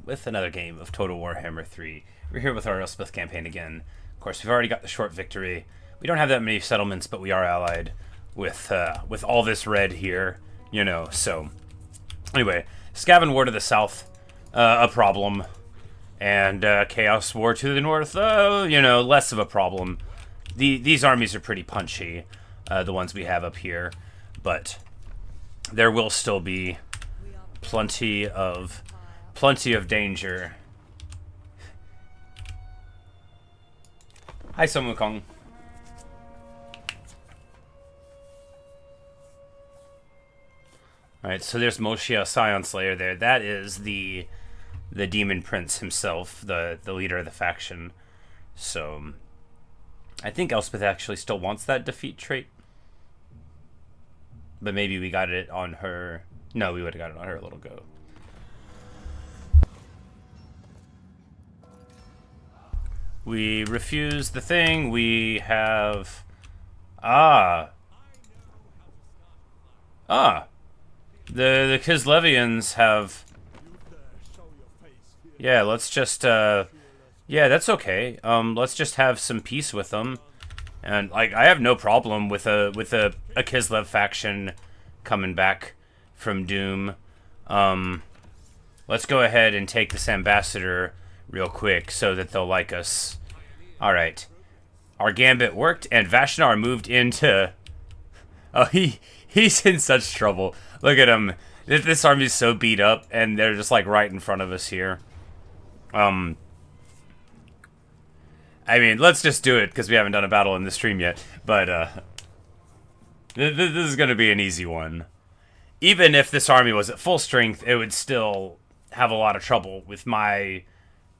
with another game of Total Warhammer 3. We're here with our Elspeth campaign again. Of course, we've already got the short victory. We don't have that many settlements, but we are allied with all this red here, you know. So, anyway, Skaven War to the south, a problem, and Chaos War to the north, you know, less of a problem. These armies are pretty punchy, the ones we have up here, but there will still be plenty of danger. Hi, Sun Wukong. Alright, so there's Moshia Scion Slayer there. That is the Demon Prince himself, the leader of the faction. So, I think Elspeth actually still wants that defeat trait. But maybe we got it on her. No, we would have got it on her a little ago. We refuse the thing. We have... The Kislevians have... Yeah, let's just, yeah, that's okay. Let's just have some peace with them. And, like, I have no problem with a Kislev faction coming back from Doom. Let's go ahead and take this ambassador real quick so that they'll like us. Alright. Our gambit worked, and Vashnar moved into... Oh, he's in such trouble. Look at him. This army's so beat up, and they're just, like, right in front of us here. I mean, let's just do it, because we haven't done a battle in the stream yet. But, this is going to be an easy one. Even if this army was at full strength, it would still have a lot of trouble with my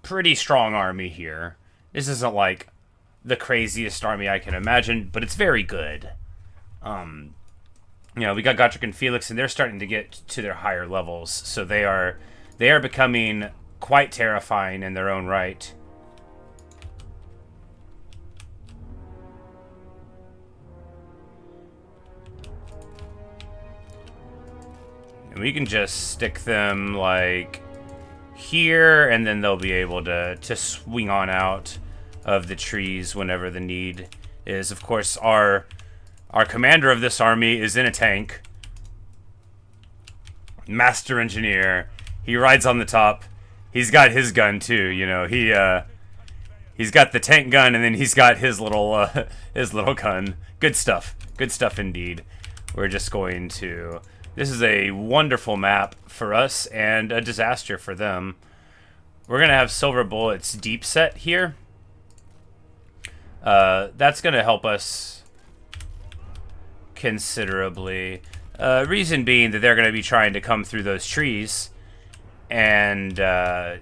pretty strong army here. This isn't, like, the craziest army I can imagine, but it's very good. You know, we got Gotrek and Felix, and they're starting to get to their higher levels, so they are becoming quite terrifying in their own right. And we can just stick them, like, here, and then they'll be able to swing on out of the trees whenever the need is. Of course, our commander of this army is in a tank. Master Engineer. He rides on the top. He's got his gun too, you know. He's got the tank gun, and then he's got his little gun. Good stuff. Good stuff indeed. We're just going to... This is a wonderful map for us and a disaster for them. We're going to have Silver Bullets deep set here. That's going to help us considerably. Reason being that they're going to be trying to come through those trees, and the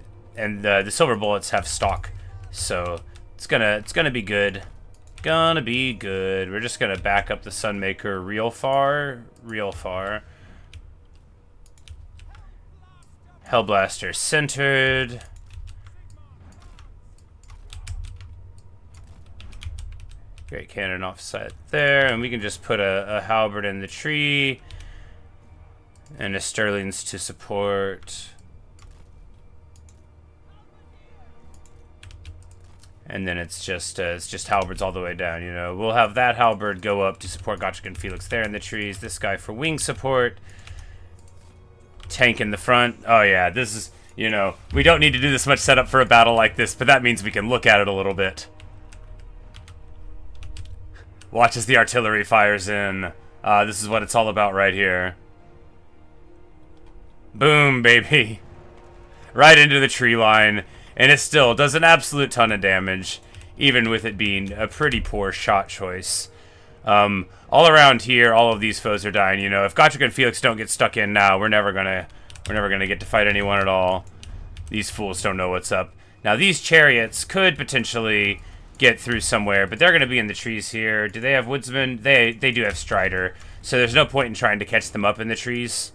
Silver Bullets have stock, so it's gonna be good. Gonna be good. We're just gonna back up the Sunmaker real far. Hellblaster centered. Great cannon offside there, and we can just put a halberd in the tree, and a Sterling's to support. And then it's just halberds all the way down, you know. We'll have that halberd go up to support Gotrek and Felix there in the trees. This guy for wing support. Tank in the front. Oh yeah, this is, you know, we don't need to do this much setup for a battle like this, but that means we can look at it a little bit. Watch as the artillery fires in. This is what it's all about right here. Boom, baby. Right into the tree line. And it still does an absolute ton of damage, even with it being a pretty poor shot choice. All around here, all of these foes are dying. You know, if Gotrek and Felix don't get stuck in now, we're never gonna get to fight anyone at all. These fools don't know what's up. Now, these chariots could potentially get through somewhere, but they're going to be in the trees here. Do they have woodsmen? They do have Strider, so there's no point in trying to catch them up in the trees.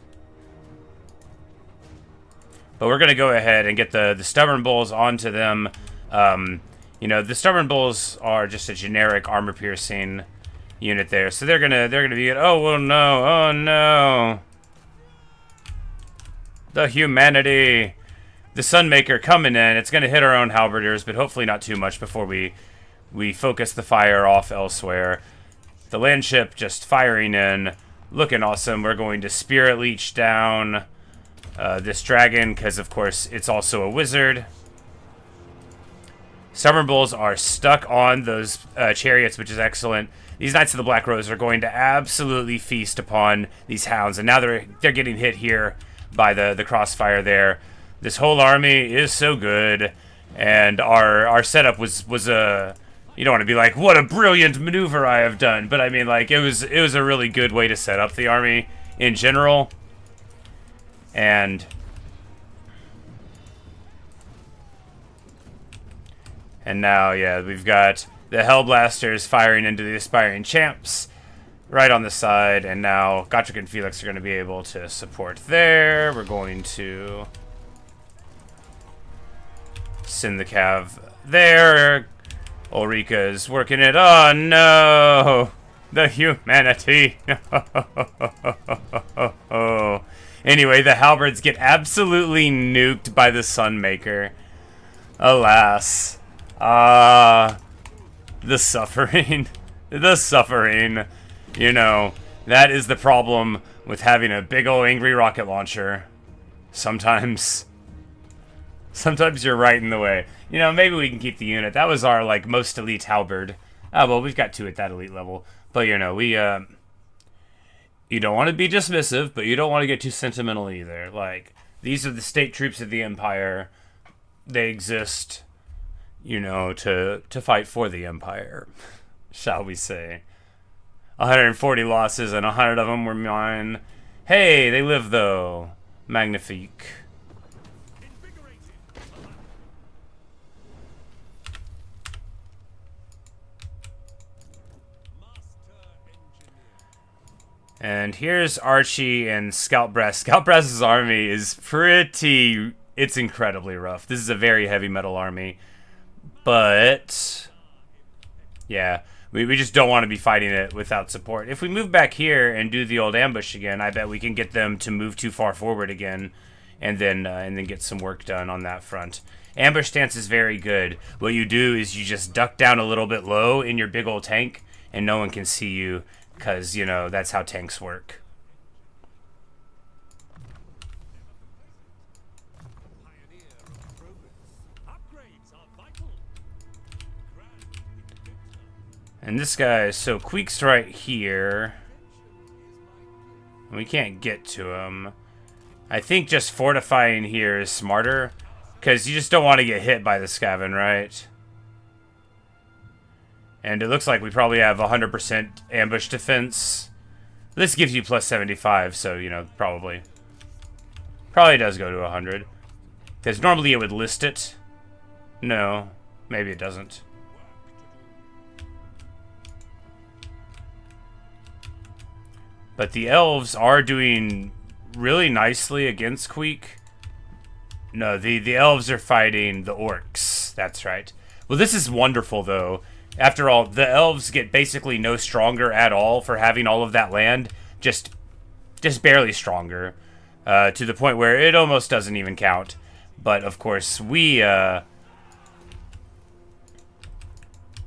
But we're going to go ahead and get the Stubborn Bulls onto them. You know, the Stubborn Bulls are just a generic armor-piercing unit there, so they're gonna be... Oh, well, no. Oh, no. The humanity. the Sunmaker coming in. It's going to hit our own halberders, but hopefully not too much before we focus the fire off elsewhere. The landship just firing in, looking awesome. We're going to Spirit Leech down this dragon, because of course it's also a wizard. Summer Bulls are stuck on those chariots, which is excellent. These Knights of the Black Rose are going to absolutely feast upon these hounds, and now they're getting hit here by the crossfire there. This whole army is so good, and our setup was a, you don't want to be like, what a brilliant maneuver I have done, but I mean, like, it was a really good way to set up the army in general. And now, yeah, we've got the Hellblasters firing into the Aspiring Champs right on the side, and now Gotrek and Felix are going to be able to support there. We're going to send the Cav there. Ulrika is working it. Oh no! The humanity! Anyway, the Halberds get absolutely nuked by the Sunmaker. Alas. The suffering. The suffering. You know, that is the problem with having a big ol' angry rocket launcher. Sometimes you're right in the way. You know, maybe we can keep the unit. That was our, like, most elite halberd. Oh, well, we've got 2 at that elite level. But, you know, we, you don't want to be dismissive, but you don't want to get too sentimental either. Like, these are the state troops of the Empire. They exist, you know, to fight for the Empire, shall we say. 140 losses, and 100 of them were mine. Hey, they live, though. Magnifique. And here's Archie and Scoutbrass. Scoutbrass's army is pretty... It's incredibly rough. This is a very heavy metal army. But... yeah, we just don't want to be fighting it without support. If we move back here and do the old ambush again, I bet we can get them to move too far forward again. And then get some work done on that front. Ambush stance is very good. What you do is you just duck down a little bit low in your big old tank, and no one can see you. Because, you know, that's how tanks work. And this guy, so Queek's right here. We can't get to him. I think just fortifying here is smarter. Because you just don't want to get hit by the Skaven, right? And it looks like we probably have 100% ambush defense. This gives you plus 75, so, you know, probably does go to 100. Because normally it would list it. No, maybe it doesn't. But the elves are doing really nicely against Queek. No, the elves are fighting the orcs. That's right. Well, this is wonderful, though. After all, the elves get basically no stronger at all for having all of that land. Just barely stronger. To the point where it almost doesn't even count. But, of course, we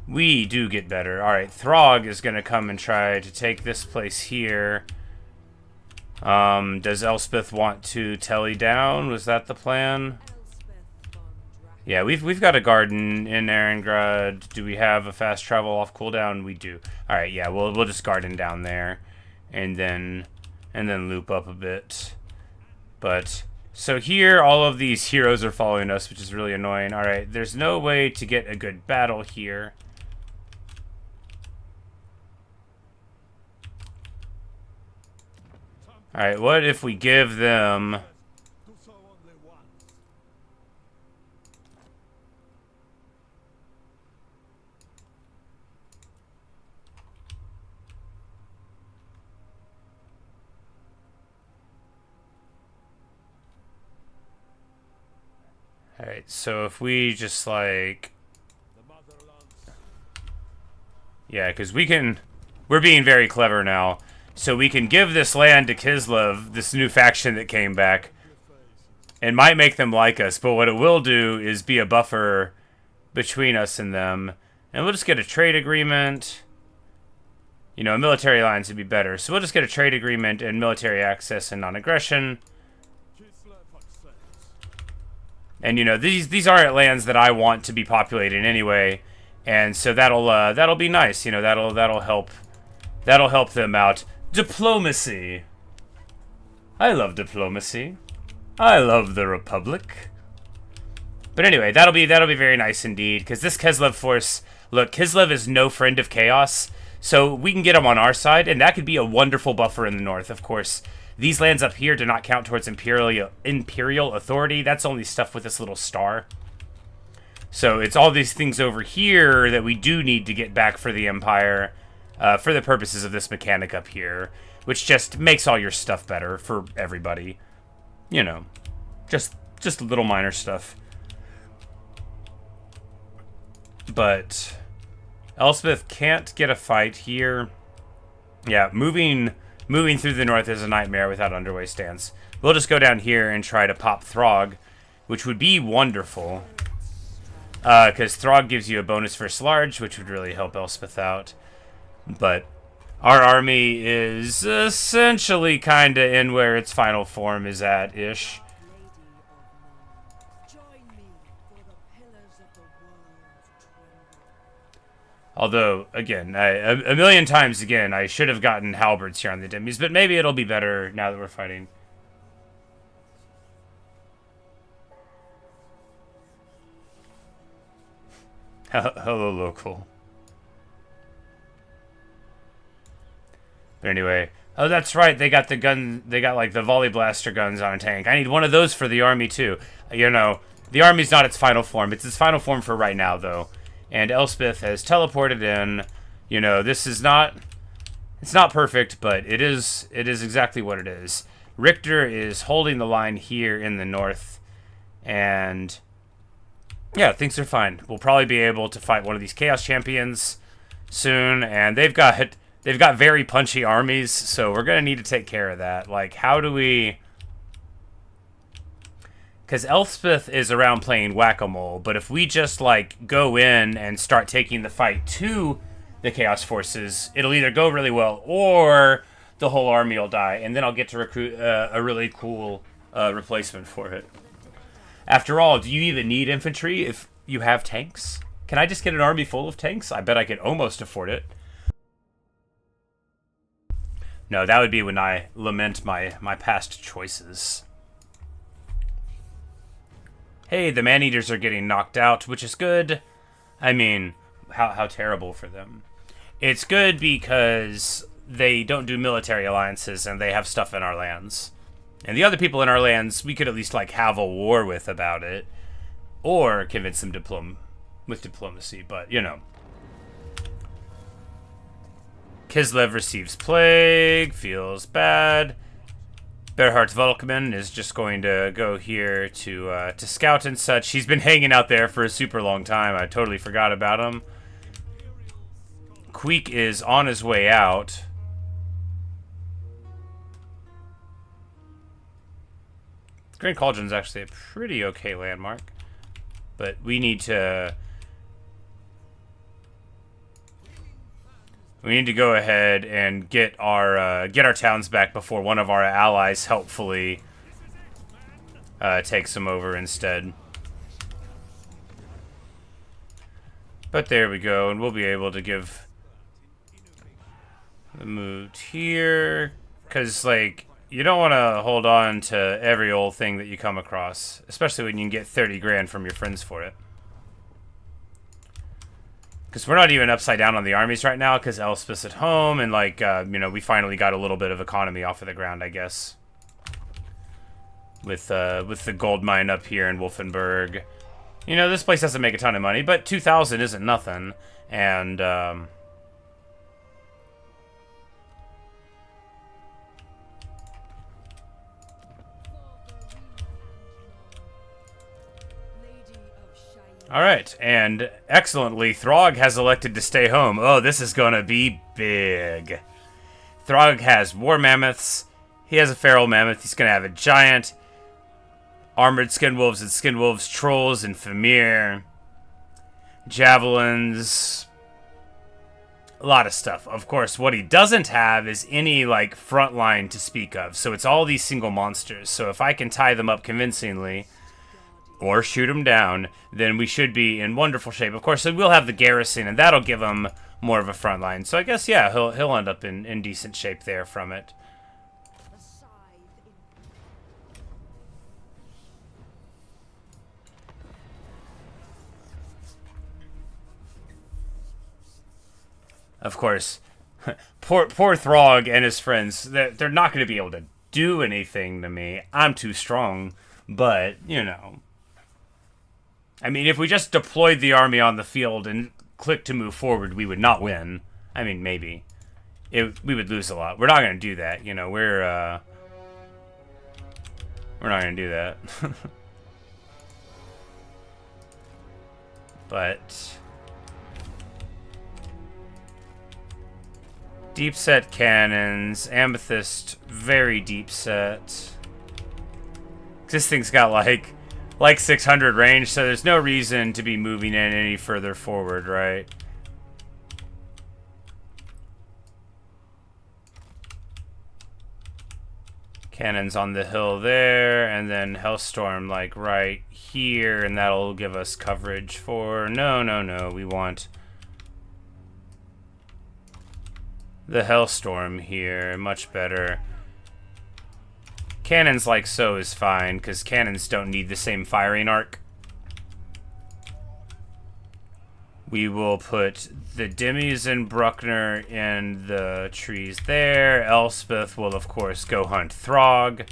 do get better. Alright, Throg is going to come and try to take this place here. Does Elspeth want to telly down? Was that the plan? Yeah, we've got a garden in Erengrad. Do we have a fast travel off cooldown? We do. All right, yeah, we'll just garden down there, and then loop up a bit. But so here, all of these heroes are following us, which is really annoying. All right, there's no way to get a good battle here. All right, what if we give them? Alright, so if we just like... yeah, because we're being very clever now. So we can give this land to Kislev, this new faction that came back. It might make them like us, but what it will do is be a buffer between us and them. And we'll just get a trade agreement. You know, a military alliance would be better. So we'll just get a trade agreement and military access and non-aggression. And, you know, these aren't lands that I want to be populated anyway. And so that'll be nice. You know, that'll help them out. Diplomacy. I love diplomacy. I love the Republic. But anyway, that'll be very nice indeed, because this Kislev force, look, Kislev is no friend of chaos, so we can get him on our side, and that could be a wonderful buffer in the north. Of course, these lands up here do not count towards imperial authority. That's only stuff with this little star. So it's all these things over here that we do need to get back for the Empire, for the purposes of this mechanic up here, which just makes all your stuff better for everybody. You know, just little minor stuff. But Elspeth can't get a fight here. Yeah, moving through the north is a nightmare without underway stance. We'll just go down here and try to pop Throg, which would be wonderful. Because Throg gives you a bonus first large, which would really help Elspeth out. But our army is essentially kind of in where its final form is at-ish. Although, again, a million times again, I should have gotten halberds here on the demis, but maybe it'll be better now that we're fighting. Hello, local. But anyway, oh, that's right. They got the gun. They got like the volley blaster guns on a tank. I need one of those for the army too. You know, the army's not its final form. It's its final form for right now, though. And Elspeth has teleported in. You know, this is not. It's not perfect, but it is. It is exactly what it is. Richter is holding the line here in the north, and yeah, things are fine. We'll probably be able to fight one of these Chaos Champions soon, and they've got very punchy armies, so we're gonna need to take care of that. Like, how do we? Because Elspeth is around playing whack-a-mole, but if we just like go in and start taking the fight to the Chaos Forces, it'll either go really well or the whole army will die, and then I'll get to recruit a really cool replacement for it. After all, do you even need infantry if you have tanks? Can I just get an army full of tanks? I bet I could almost afford it. No, that would be when I lament my past choices. Hey, the man-eaters are getting knocked out, which is good. I mean, how terrible for them. It's good because they don't do military alliances and they have stuff in our lands. And the other people in our lands, we could at least like have a war with about it. Or convince them with diplomacy, but you know. Kislev receives plague, feels bad. Berhard Volkmann is just going to go here to scout and such. He's been hanging out there for a super long time. I totally forgot about him. Queek is on his way out. Grand Cauldron's actually a pretty okay landmark. But we need to go ahead and get our towns back before one of our allies helpfully takes them over instead. But there we go, and we'll be able to give the move here, because like you don't want to hold on to every old thing that you come across, especially when you can get 30 grand from your friends for it. Because we're not even upside down on the armies right now, because Elspeth's at home, and like, you know, we finally got a little bit of economy off of the ground, I guess. With the gold mine up here in Wolfenburg. You know, this place doesn't make a ton of money, but 2,000 isn't nothing. And, alright, and excellently, Throg has elected to stay home. Oh, this is gonna be big. Throg has war mammoths. He has a feral mammoth. He's gonna have a giant armored skinwolves and skinwolves, trolls and Famir, javelins, a lot of stuff. Of course, what he doesn't have is any, like, front line to speak of. So it's all these single monsters. So if I can tie them up convincingly, or shoot them down, then we should be in wonderful shape. Of course, we'll have the garrison, and that'll give him more of a front line. So I guess, yeah, he'll end up in decent shape there from it. Of course, poor Throg and his friends, they're not going to be able to do anything to me. I'm too strong, but, you know. I mean, if we just deployed the army on the field and clicked to move forward, we would not win. I mean, maybe. We would lose a lot. We're not going to do that, you know. We're not going to do that. But deep set cannons, amethyst, very deep set. This thing's got like 600 range, so there's no reason to be moving in any further forward, right? Cannons on the hill there, and then Hellstorm like right here, and that'll give us coverage for... No, we want the Hellstorm here, much better. Cannons like so is fine, because cannons don't need the same firing arc. We will put the Demis and Bruckner in the trees there. Elspeth will, of course, go hunt Throg.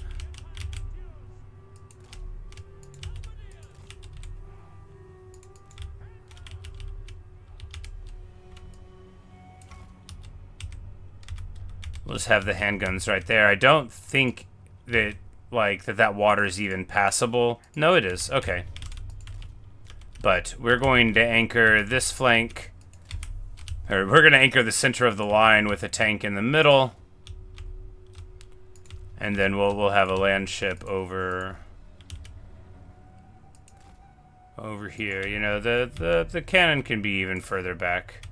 We'll just have the handguns right there. I don't think that, like, that water is even passable. No, it is. Okay. But we're going to anchor this flank, or we're going to anchor the center of the line with a tank in the middle, and then we'll have a land ship over here. You know, the cannon can be even further back,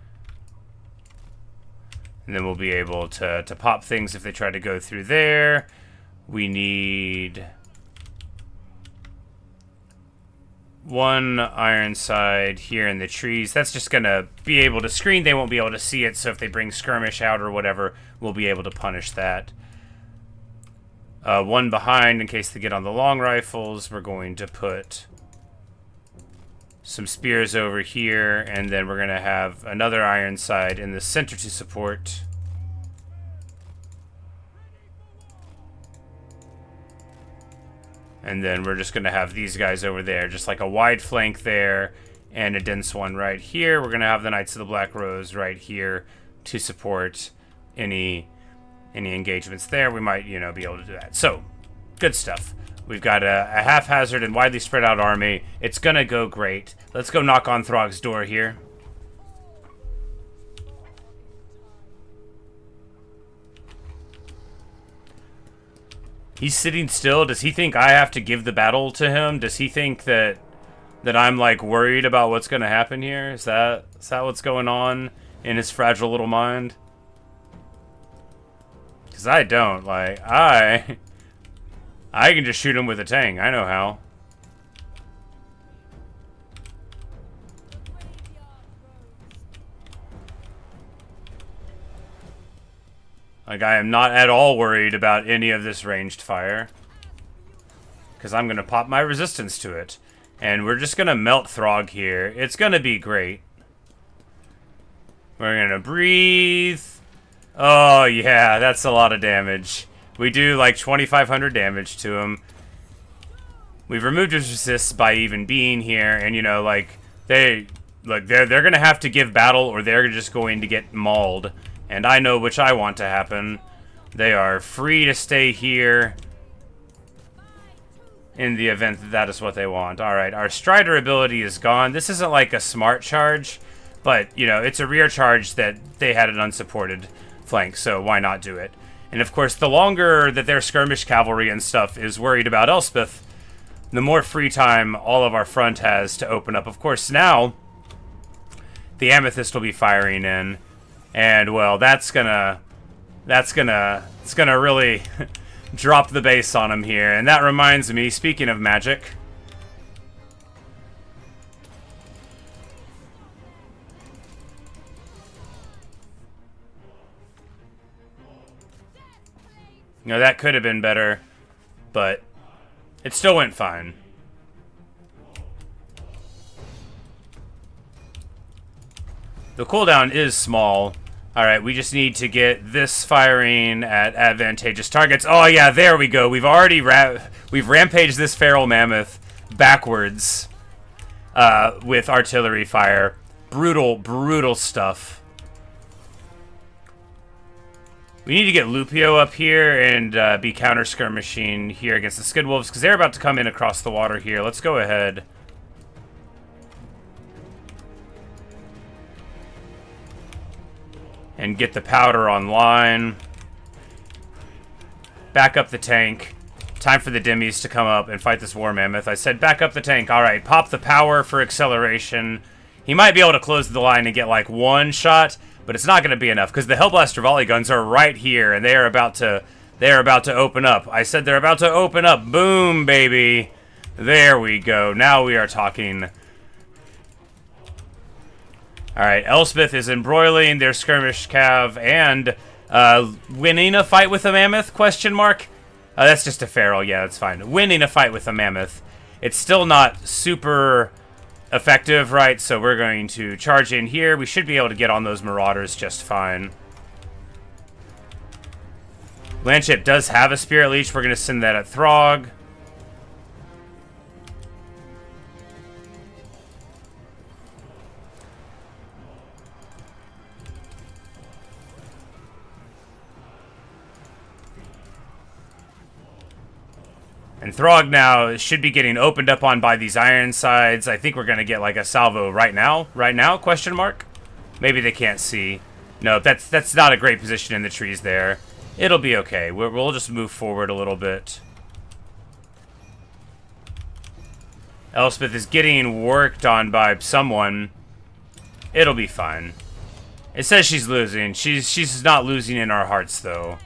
and then we'll be able to pop things if they try to go through there. We need one Ironside here in the trees. That's just going to be able to screen. They won't be able to see it, so if they bring skirmish out or whatever, we'll be able to punish that. One behind in case they get on the long rifles. We're going to put some spears over here, and then we're going to have another Ironside in the center to support. And then we're just going to have these guys over there, just like a wide flank there and a dense one right here. We're going to have the Knights of the Black Rose right here to support any engagements there. We might, you know, be able to do that. So, good stuff. We've got a haphazard and widely spread out army. It's going to go great. Let's go knock on Throg's door here. He's sitting still. Does he think I have to give the battle to him? Does he think that I'm, like, worried about what's going to happen here? Is that what's going on in his fragile little mind? Because I don't. Like, I can just shoot him with a tank. I know how. Like, I am not at all worried about any of this ranged fire, because I'm going to pop my resistance to it. And we're just going to melt Throg here. It's going to be great. We're going to breathe. Oh, yeah, that's a lot of damage. We do, like, 2,500 damage to him. We've removed his resists by even being here, and, you know, like, they're going to have to give battle, or they're just going to get mauled. And I know which I want to happen. They are free to stay here in the event that that is what they want. Alright, our Strider ability is gone. This isn't like a smart charge, but, you know, it's a rear charge that they had an unsupported flank, so why not do it? And, of course, the longer that their skirmish cavalry and stuff is worried about Elspeth, the more free time all of our front has to open up. Of course, now the Amethyst will be firing in, and well, it's gonna really drop the base on him here. And that reminds me, speaking of magic, you know, that could have been better, but it still went fine. The cooldown is small. Alright, we just need to get this firing at advantageous targets. Oh yeah, there we go. We've already we've rampaged this feral mammoth backwards with artillery fire. Brutal, brutal stuff. We need to get Lupio up here and be counter-skirmishing here against the Skid Wolves, because they're about to come in across the water here. Let's go ahead. And get the powder online. Back up the tank. Time for the Demis to come up and fight this War Mammoth. I said back up the tank. Alright, pop the power for acceleration. He might be able to close the line and get like one shot, but it's not going to be enough because the Hellblaster volley guns are right here, and they are about to open up. I said they're about to open up. Boom, baby. There we go. Now we are talking. All right, Elspeth is embroiling their skirmish cav and winning a fight with a mammoth? Question mark. That's just a feral. Yeah, that's fine. Winning a fight with a mammoth. It's still not super effective, right? So we're going to charge in here. We should be able to get on those marauders just fine. Landship does have a Spirit Leech. We're going to send that at Throg. And Throg now should be getting opened up on by these Ironsides. I think we're going to get like a salvo right now. Right now? Question mark? Maybe they can't see. No, that's not a great position in the trees there. It'll be okay. We'll just move forward a little bit. Elspeth is getting worked on by someone. It'll be fine. It says she's losing. She's not losing in our hearts, though.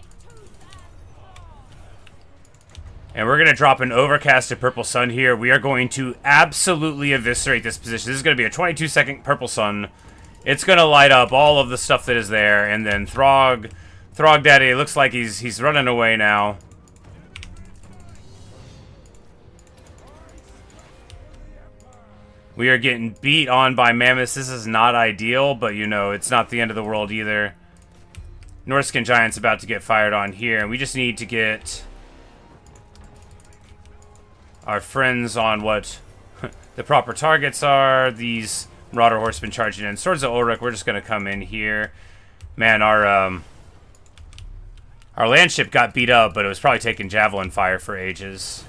And we're going to drop an overcasted purple sun here. We are going to absolutely eviscerate this position. This is going to be a 22-second purple sun. It's going to light up all of the stuff that is there. And then Throg Daddy, looks like he's running away now. We are getting beat on by mammoths. This is not ideal, but you know, it's not the end of the world either. Norskin Giant's about to get fired on here. And we just need to get our friends on what the proper targets are. These Marauder Horsemen charging in. Swords of Ulrich, we're just going to come in here. Man, our landship got beat up, but it was probably taking javelin fire for ages.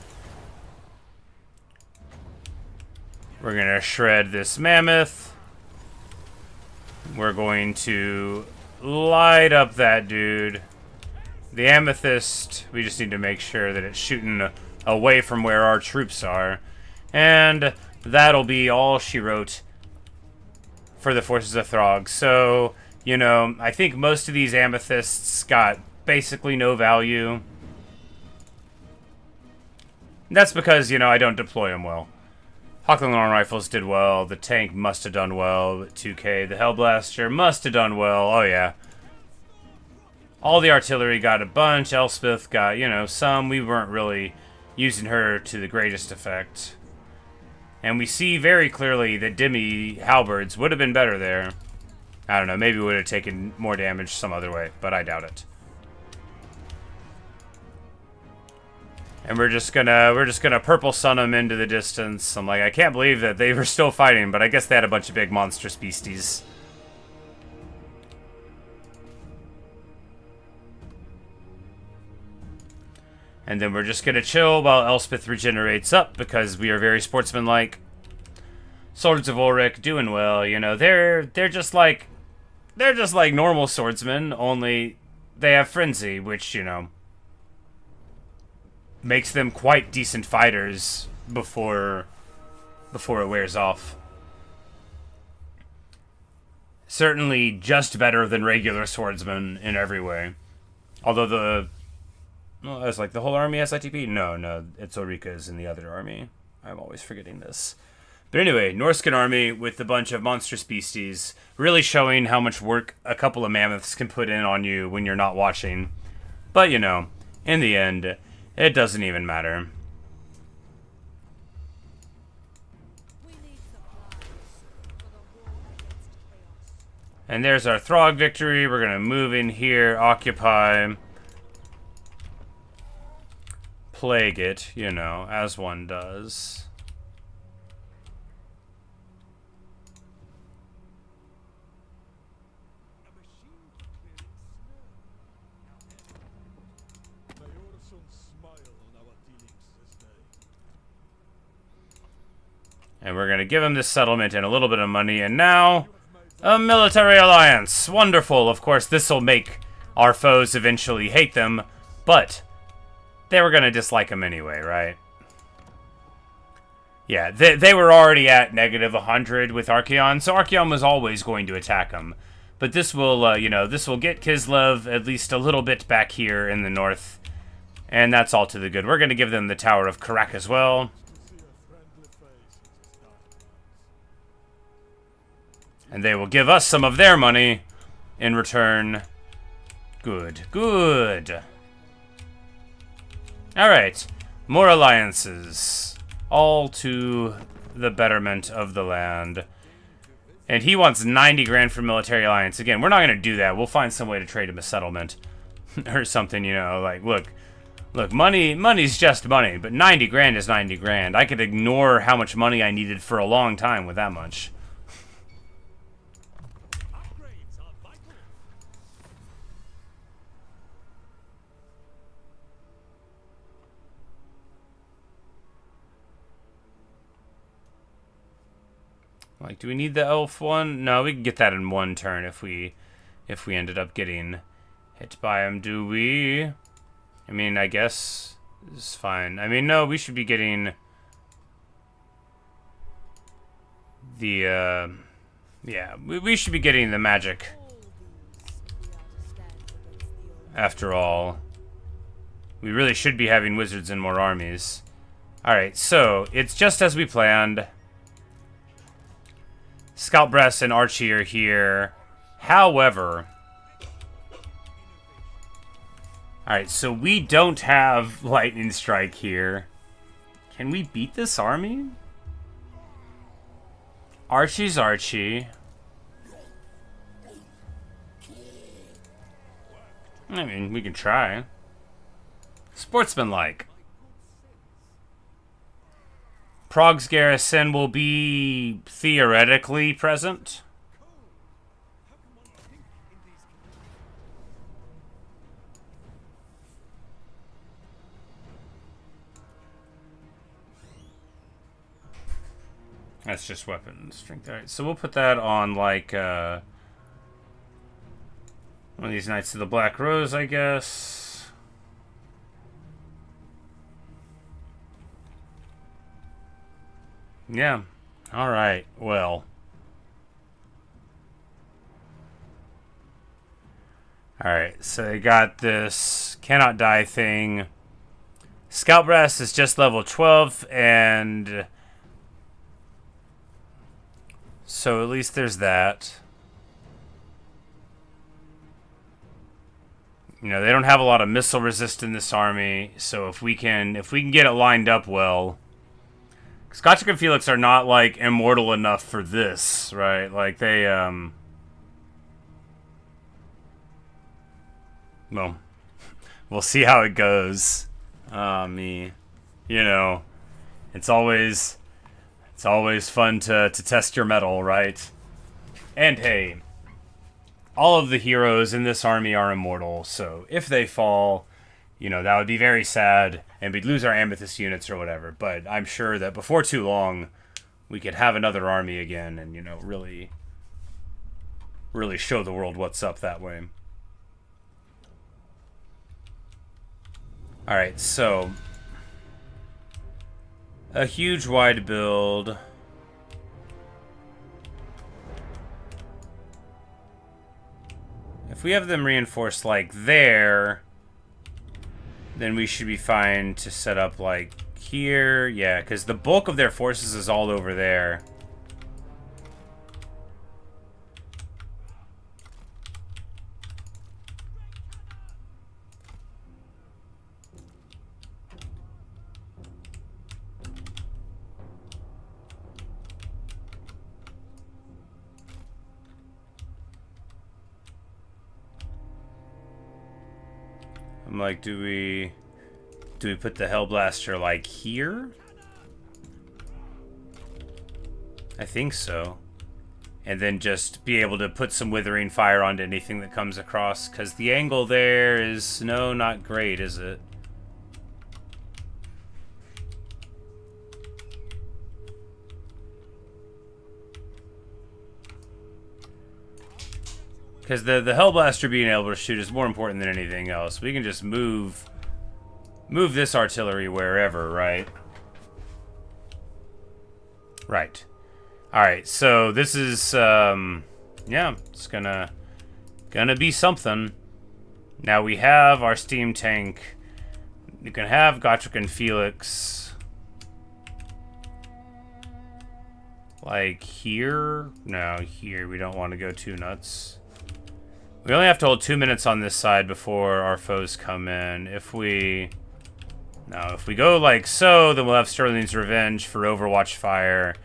We're going to shred this mammoth. We're going to light up that dude. The Amethyst, we just need to make sure that it's shooting away from where our troops are. And that'll be all she wrote for the forces of Throg. So, you know, I think most of these Amethysts got basically no value. That's because, you know, I don't deploy them well. Hawkling Long Rifles did well. The tank must have done well. 2K. The Hellblaster must have done well. Oh, yeah. All the artillery got a bunch. Elspeth got, you know, some. We weren't really using her to the greatest effect. And we see very clearly that Demi halberds would have been better there. I don't know, maybe we would have taken more damage some other way, but I doubt it. And we're just gonna purple sun them into the distance. I'm like, I can't believe that they were still fighting, but I guess they had a bunch of big monstrous beasties. And then we're just gonna chill while Elspeth regenerates up because we are very sportsmanlike. Swords of Ulrich doing well, you know. They're just like normal swordsmen, only they have frenzy, which, you know, makes them quite decent fighters before it wears off. Certainly just better than regular swordsmen in every way. Although I was like, the whole army has ITP? No, it's Ulrika's in the other army. I'm always forgetting this. But anyway, Norscan army with a bunch of monstrous beasties, really showing how much work a couple of mammoths can put in on you when you're not watching. But, you know, in the end, it doesn't even matter. And there's our Throg victory. We're going to move in here, occupy, plague it, you know, as one does. And we're going to give him this settlement and a little bit of money. And now, a military alliance. Wonderful. Of course, this will make our foes eventually hate them. But they were going to dislike them anyway, right? Yeah, they were already at negative 100 with Archaon. So Archaon was always going to attack them. But this will, you know, this will get Kislev at least a little bit back here in the north. And that's all to the good. We're going to give them the Tower of Karak as well. And they will give us some of their money in return. Good, good. Alright, more alliances. All to the betterment of the land. And he wants 90 grand for military alliance. Again, we're not going to do that. We'll find some way to trade him a settlement. Or something, you know, like, look, money's just money, but 90 grand is 90 grand. I could ignore how much money I needed for a long time with that much. Like, do we need the elf one? No, we can get that in one turn if we ended up getting hit by him. Do we? I mean, I guess it's fine. I mean, no, we should be getting the, yeah, we should be getting the magic. After all, we really should be having wizards in more armies. Alright, so, it's just as we planned. Scout Breast and Archie are here. However... Alright, so we don't have Lightning Strike here. Can we beat this army? Archie's Archie. I mean, we can try. Sportsmanlike. Prague's garrison will be theoretically present. That's just weapon strength. Alright, so we'll put that on like one of these Knights of the Black Rose, I guess. Yeah. Alright, well. Alright, so they got this cannot die thing. Scout Brass is just level 12, and so at least there's that. You know, they don't have a lot of missile resist in this army, so if we can get it lined up well. Scotchic and Felix are not, like, immortal enough for this, right? Like, they, well, we'll see how it goes. You know, it's always fun to test your mettle, right? And hey, all of the heroes in this army are immortal, so if they fall, you know, that would be very sad, and we'd lose our Amethyst units or whatever, but I'm sure that before too long, we could have another army again and, you know, really show the world what's up that way. Alright, so a huge wide build. If we have them reinforced like there, then we should be fine to set up like here. Yeah, because the bulk of their forces is all over there. I'm like, do we put the Hellblaster like here? I think so. And then just be able to put some Withering Fire onto anything that comes across, because the angle there is, no, not great, is it? Because the Hellblaster being able to shoot is more important than anything else. We can just move this artillery wherever, right? Right. Alright, so this is, yeah, it's gonna be something. Now we have our steam tank. You can have Gotrek and Felix. Like here? No, here. We don't want to go too nuts. We only have to hold 2 minutes on this side before our foes come in. If we go like so, then we'll have Sterling's Revenge for Overwatch Fire.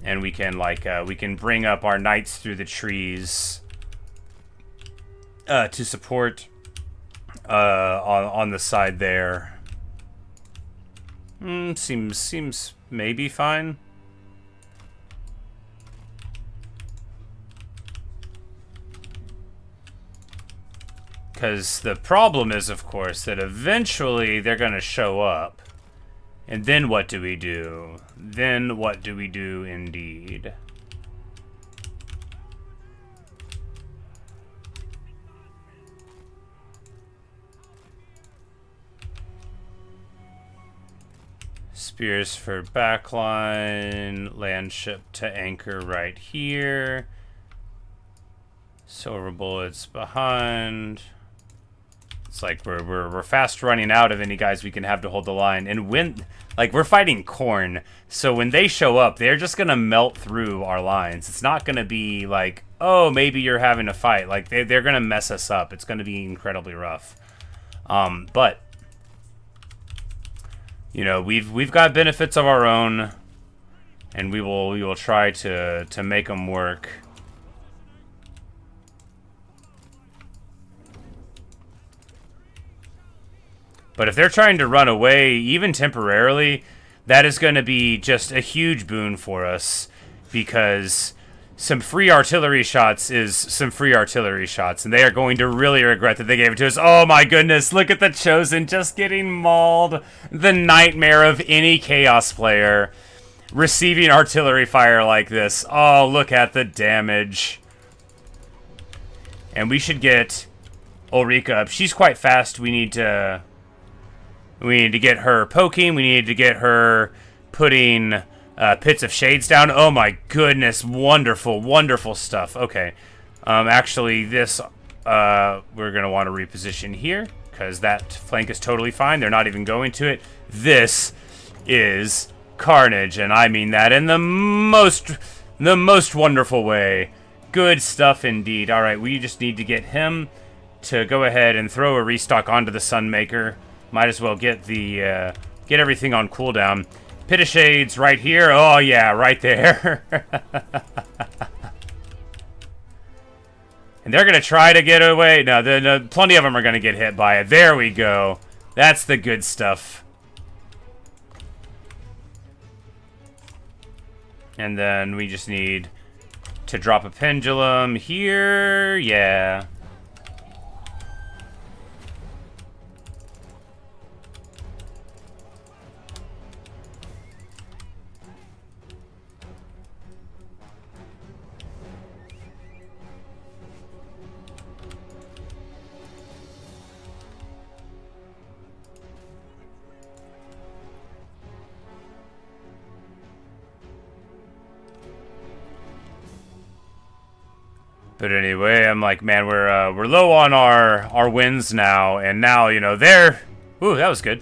And we can, like, we can bring up our knights through the trees to support on the side there. Seems maybe fine. Because the problem is, of course, that eventually they're going to show up. And then what do we do? Then what do we do indeed? Spears for backline. Land ship to anchor right here. Silver bullets behind. It's like we're fast running out of any guys we can have to hold the line. And when, like, we're fighting Khorne, so when they show up, they're just gonna melt through our lines. It's not gonna be like, oh, maybe you're having a fight. Like, they're gonna mess us up. It's gonna be incredibly rough. But you know, we've got benefits of our own, and we will try to make them work. But if they're trying to run away, even temporarily, that is going to be just a huge boon for us, because some free artillery shots is some free artillery shots, and they are going to really regret that they gave it to us. Oh my goodness, look at the Chosen just getting mauled. The nightmare of any Chaos player receiving artillery fire like this. Oh, look at the damage. And we should get Ulrika up. She's quite fast. We need to get her poking. We need to get her putting Pits of Shades down. Oh my goodness. Wonderful, wonderful stuff. Okay. Actually, this, we're going to want to reposition here, because that flank is totally fine. They're not even going to it. This is carnage, and I mean that in the most wonderful way. Good stuff indeed. All right, we just need to get him to go ahead and throw a restock onto the Sunmaker. Might as well get the get everything on cooldown. Pit of Shades right here. Oh yeah, right there. And they're gonna try to get away. No, plenty of them are gonna get hit by it. There we go. That's the good stuff. And then we just need to drop a pendulum here. Yeah. But anyway, I'm like, man, we're low on our wins now, and now, you know, they're... Ooh, that was good.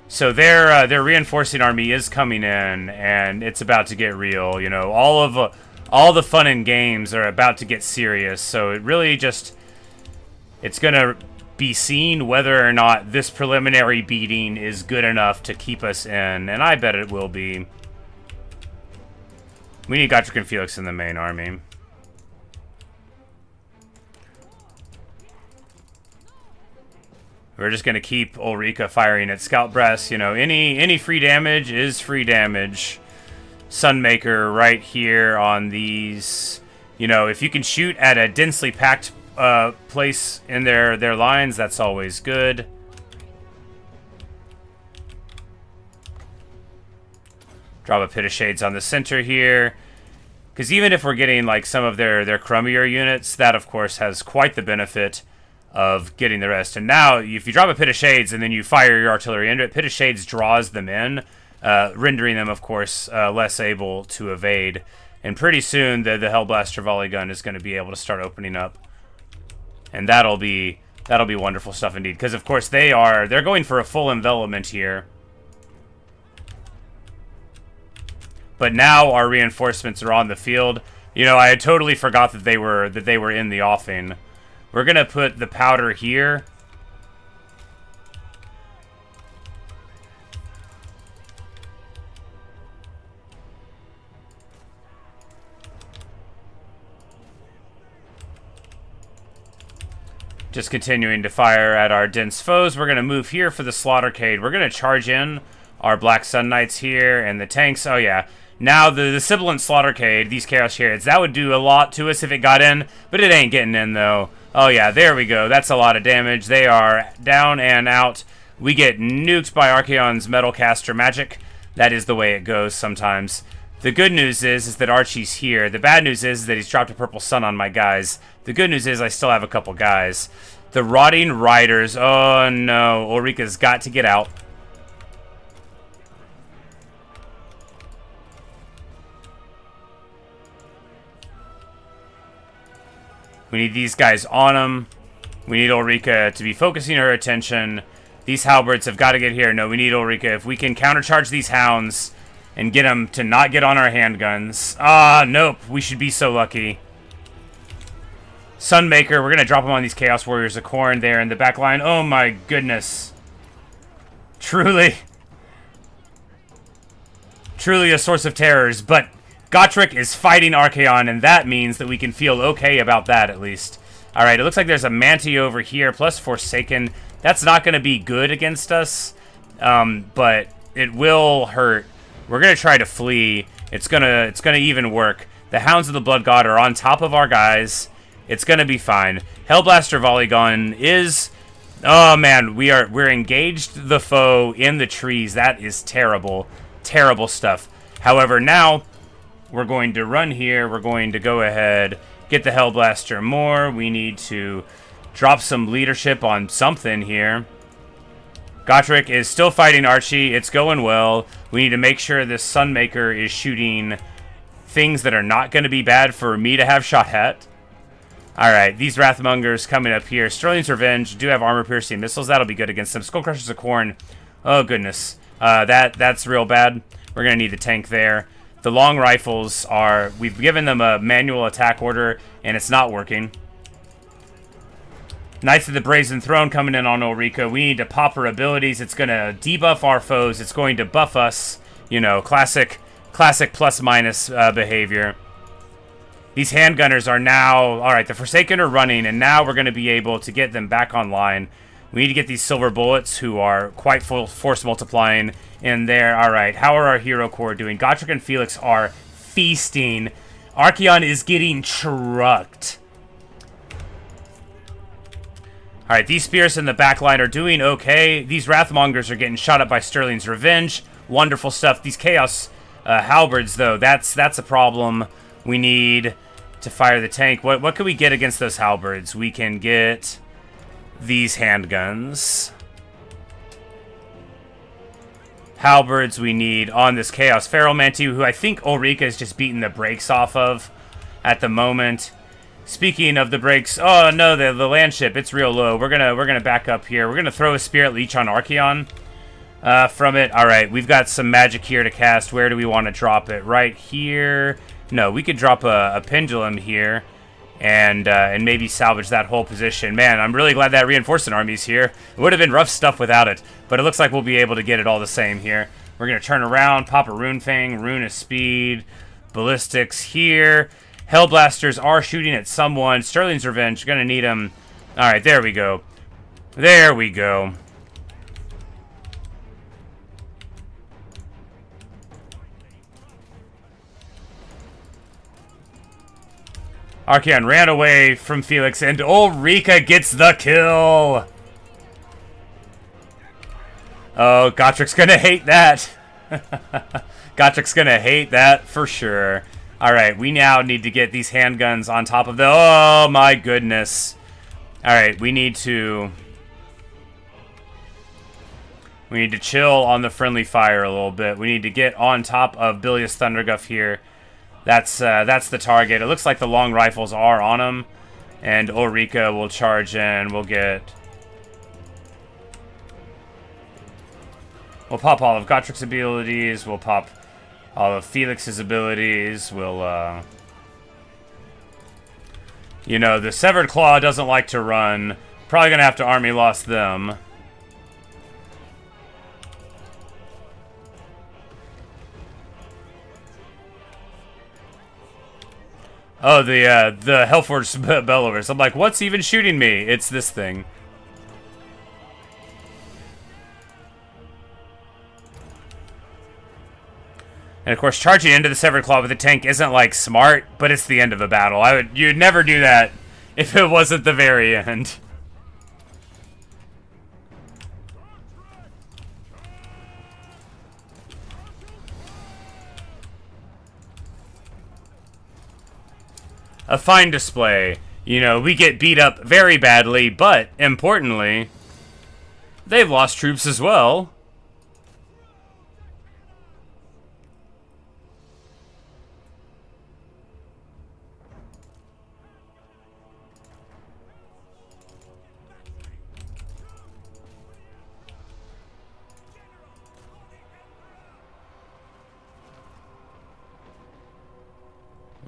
So their reinforcing army is coming in, and it's about to get real. You know, all the fun and games are about to get serious. So it really just... It's gonna be seen whether or not this preliminary beating is good enough to keep us in, and I bet it will be. We need Gotrek and Felix in the main army. We're just going to keep Ulrika firing at Scout Breast. You know, any free damage is free damage. Sunmaker right here on these. You know, if you can shoot at a densely packed place in their lines, that's always good. Drop a Pit of Shades on the center here. Because even if we're getting like some of their crummier units, that of course has quite the benefit of getting the rest. And now, if you drop a Pit of Shades and then you fire your artillery into it, Pit of Shades draws them in, rendering them, of course, less able to evade. And pretty soon, the Hellblaster volley gun is going to be able to start opening up, and that'll be wonderful stuff indeed. Because of course they're going for a full envelopment here. But now our reinforcements are on the field. You know, I had totally forgot that they were in the offing. We're gonna put the powder here. Just continuing to fire at our dense foes. We're gonna move here for the Slaughtercade. We're gonna charge in our Black Sun Knights here and the tanks. Oh yeah. Now, the Sibilant Slaughtercade, these Chaos Chariots, that would do a lot to us if it got in, but it ain't getting in, though. Oh, yeah, there we go. That's a lot of damage. They are down and out. We get nuked by Archaon's Metalcaster magic. That is the way it goes sometimes. The good news is that Archie's here. The bad news is that he's dropped a Purple Sun on my guys. The good news is I still have a couple guys. The Rotting Riders. Oh, no. Ulrika's got to get out. We need these guys on them. We need Ulrika to be focusing her attention. These halberds have got to get here. No, we need Ulrika. If we can countercharge these hounds and get them to not get on our handguns. Ah, nope. We should be so lucky. Sunmaker, we're going to drop them on these Chaos Warriors of Khorne there in the back line. Oh my goodness. Truly a source of terrors, but Gotrek is fighting Archaon, and that means that we can feel okay about that, at least. Alright, it looks like there's a Manti over here, plus Forsaken. That's not going to be good against us, but it will hurt. We're going to try to flee. It's gonna even work. The Hounds of the Blood God are on top of our guys. It's going to be fine. Hellblaster Volley Gun is... Oh, man, we're engaged the foe in the trees. That is terrible. Terrible stuff. However, now... we're going to run here. We're going to go ahead, get the Hellblaster more. We need to drop some leadership on something here. Gotrek is still fighting Archie. It's going well. We need to make sure this Sunmaker is shooting things that are not going to be bad for me to have shot at. Alright, these Wrathmongers coming up here. Sterling's Revenge do have armor-piercing missiles. That'll be good against them. Skullcrushers of Khorne. Oh, goodness. That's real bad. We're going to need the tank there. The long rifles are... we've given them a manual attack order, and it's not working. Knights of the Brazen Throne coming in on Ulrika. We need to pop her abilities. It's going to debuff our foes. It's going to buff us. You know, classic plus-minus behavior. These handgunners are now... alright, the Forsaken are running, and now we're going to be able to get them back online. We need to get these Silver Bullets, who are quite force multiplying in there. Alright, how are our Hero Corps doing? Gotrek and Felix are feasting. Archaon is getting trucked. Alright, these Spears in the back line are doing okay. These Wrathmongers are getting shot up by Sterling's Revenge. Wonderful stuff. These Chaos Halberds, though, that's a problem. We need to fire the tank. What can we get against those Halberds? We can get... these handguns. Halberds we need on this Chaos Feral Manti, who I think Ulrika is just beating the brakes off of at the moment. Speaking of the brakes, oh no, the land ship, it's real low. We're gonna back up here. We're gonna throw a Spirit Leech on Archeon from it. All right, we've got some magic here to cast. Where do we want to drop it? Right here? No, we could drop a pendulum here, and maybe salvage that whole position. Man, I'm really glad that reinforcement army's here. It would have been rough stuff without it, but it looks like we'll be able to get it all the same here. We're gonna turn around, pop a Rune Fang, Rune of Speed, Ballistics here. Hellblasters are shooting at someone. Sterling's Revenge, gonna need him. Alright, there we go. There we go. Archeon ran away from Felix, and Ulrika gets the kill! Oh, Gotrik's gonna hate that. Gotrik's gonna hate that for sure. Alright, we now need to get these handguns on top of the... Oh, my goodness. Alright, we need to chill on the friendly fire a little bit. We need to get on top of Bilious Thunderguff here. That's the target. It looks like the long rifles are on him. And Ulrika will charge in. We'll pop all of Gotrik's abilities. We'll pop all of Felix's abilities. We'll, you know, the Severed Claw doesn't like to run. Probably gonna have to army loss them. Oh, the Hellforged Bellovers. I'm like, what's even shooting me? It's this thing. And of course, charging into the Severed Claw with a tank isn't like smart, but it's the end of a battle. You'd never do that if it wasn't the very end. A fine display. You know, we get beat up very badly, but importantly, they've lost troops as well.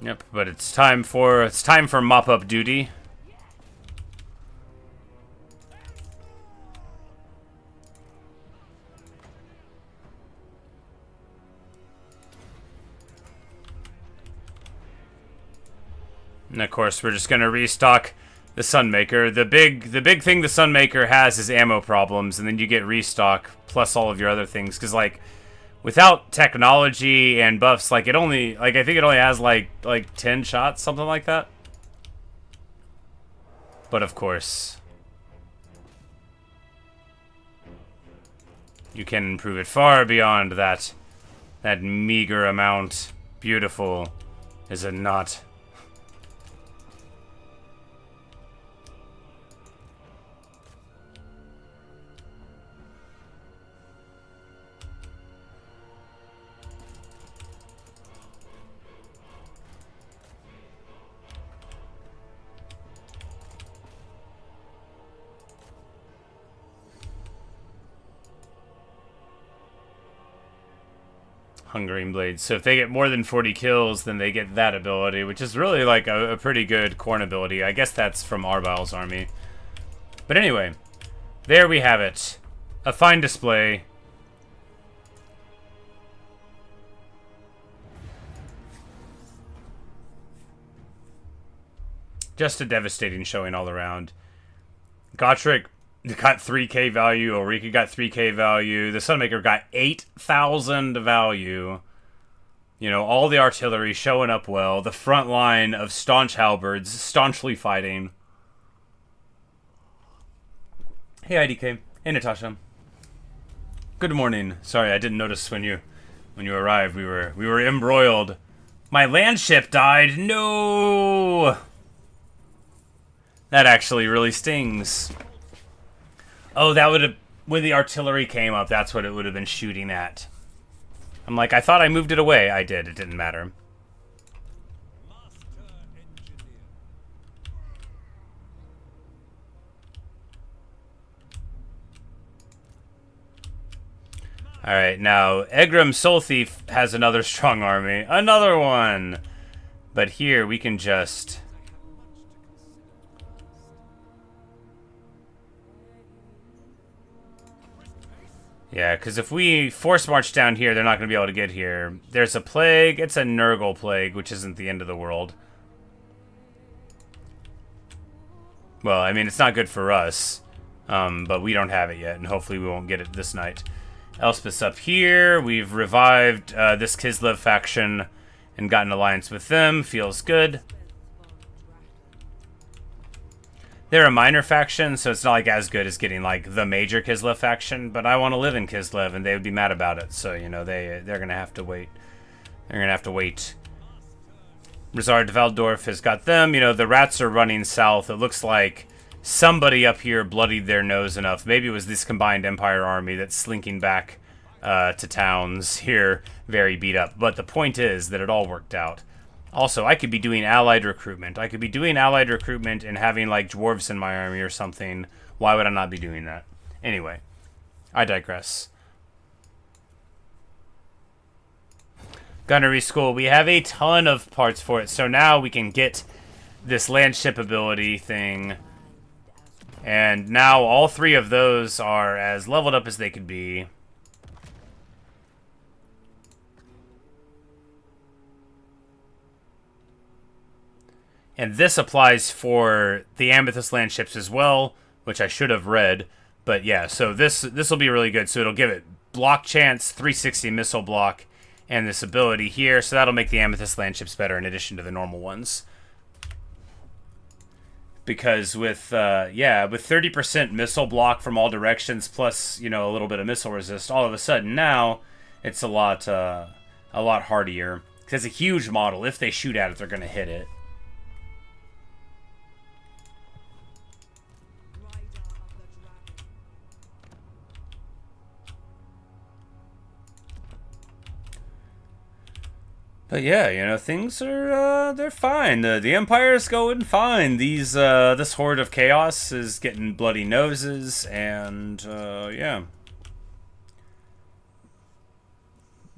Yep, but it's time for mop-up duty. And of course, we're just gonna restock the Sunmaker. The big thing the Sunmaker has is ammo problems, and then you get restock plus all of your other things. Because like, without technology and buffs, like I think it only has like 10 shots, something like that. But of course, you can improve it far beyond that meager amount. Beautiful, is it not? Hungering Blades. So if they get more than 40 kills, then they get that ability, which is really like a pretty good Khorne ability. I guess that's from Arbal's army. But anyway, there we have it. A fine display. Just a devastating showing all around. Gottrick got 3k value, Ulrika got 3k value, the Sunmaker got 8,000 value. You know, all the artillery showing up well, the front line of staunch halberds staunchly fighting. Hey IDK, hey Natasha. Good morning. Sorry, I didn't notice when you arrived. We were embroiled. My land ship died. No. That actually really stings. Oh, that would have... When the artillery came up, that's what it would have been shooting at. I'm like, I thought I moved it away. I did. It didn't matter. Alright, now, Egram Soul Thief has another strong army. Another one! But here, we can just... Yeah, because if we force march down here, they're not going to be able to get here. There's a plague. It's a Nurgle plague, which isn't the end of the world. Well, I mean, it's not good for us. But we don't have it yet, and hopefully we won't get it this night. Elspeth's up here. We've revived this Kislev faction and got an alliance with them. Feels good. They're a minor faction, so it's not like as good as getting like the major Kislev faction. But I want to live in Kislev, and they would be mad about it. So you know they're gonna have to wait. They're gonna have to wait. Rizard de Valdorf has got them. You know the rats are running south. It looks like somebody up here bloodied their nose enough. Maybe it was this combined Empire army that's slinking back to towns here, very beat up. But the point is that it all worked out. Also, I could be doing allied recruitment. I could be doing allied recruitment and having, like, dwarves in my army or something. Why would I not be doing that? Anyway, I digress. Gunnery School. We have a ton of parts for it. So now we can get this landship ability thing. And now all three of those are as leveled up as they could be. And this applies for the Amethyst landships as well, which I should have read. But yeah, so this will be really good. So it'll give it block chance, 360 missile block, and this ability here. So that'll make the Amethyst landships better in addition to the normal ones. Because with, with 30% missile block from all directions, plus, you know, a little bit of missile resist, all of a sudden now it's a lot hardier. Because it's a huge model. If they shoot at it, they're going to hit it. But yeah, you know, things are, they're fine. The Empire's going fine. This Horde of Chaos is getting bloody noses, and, yeah.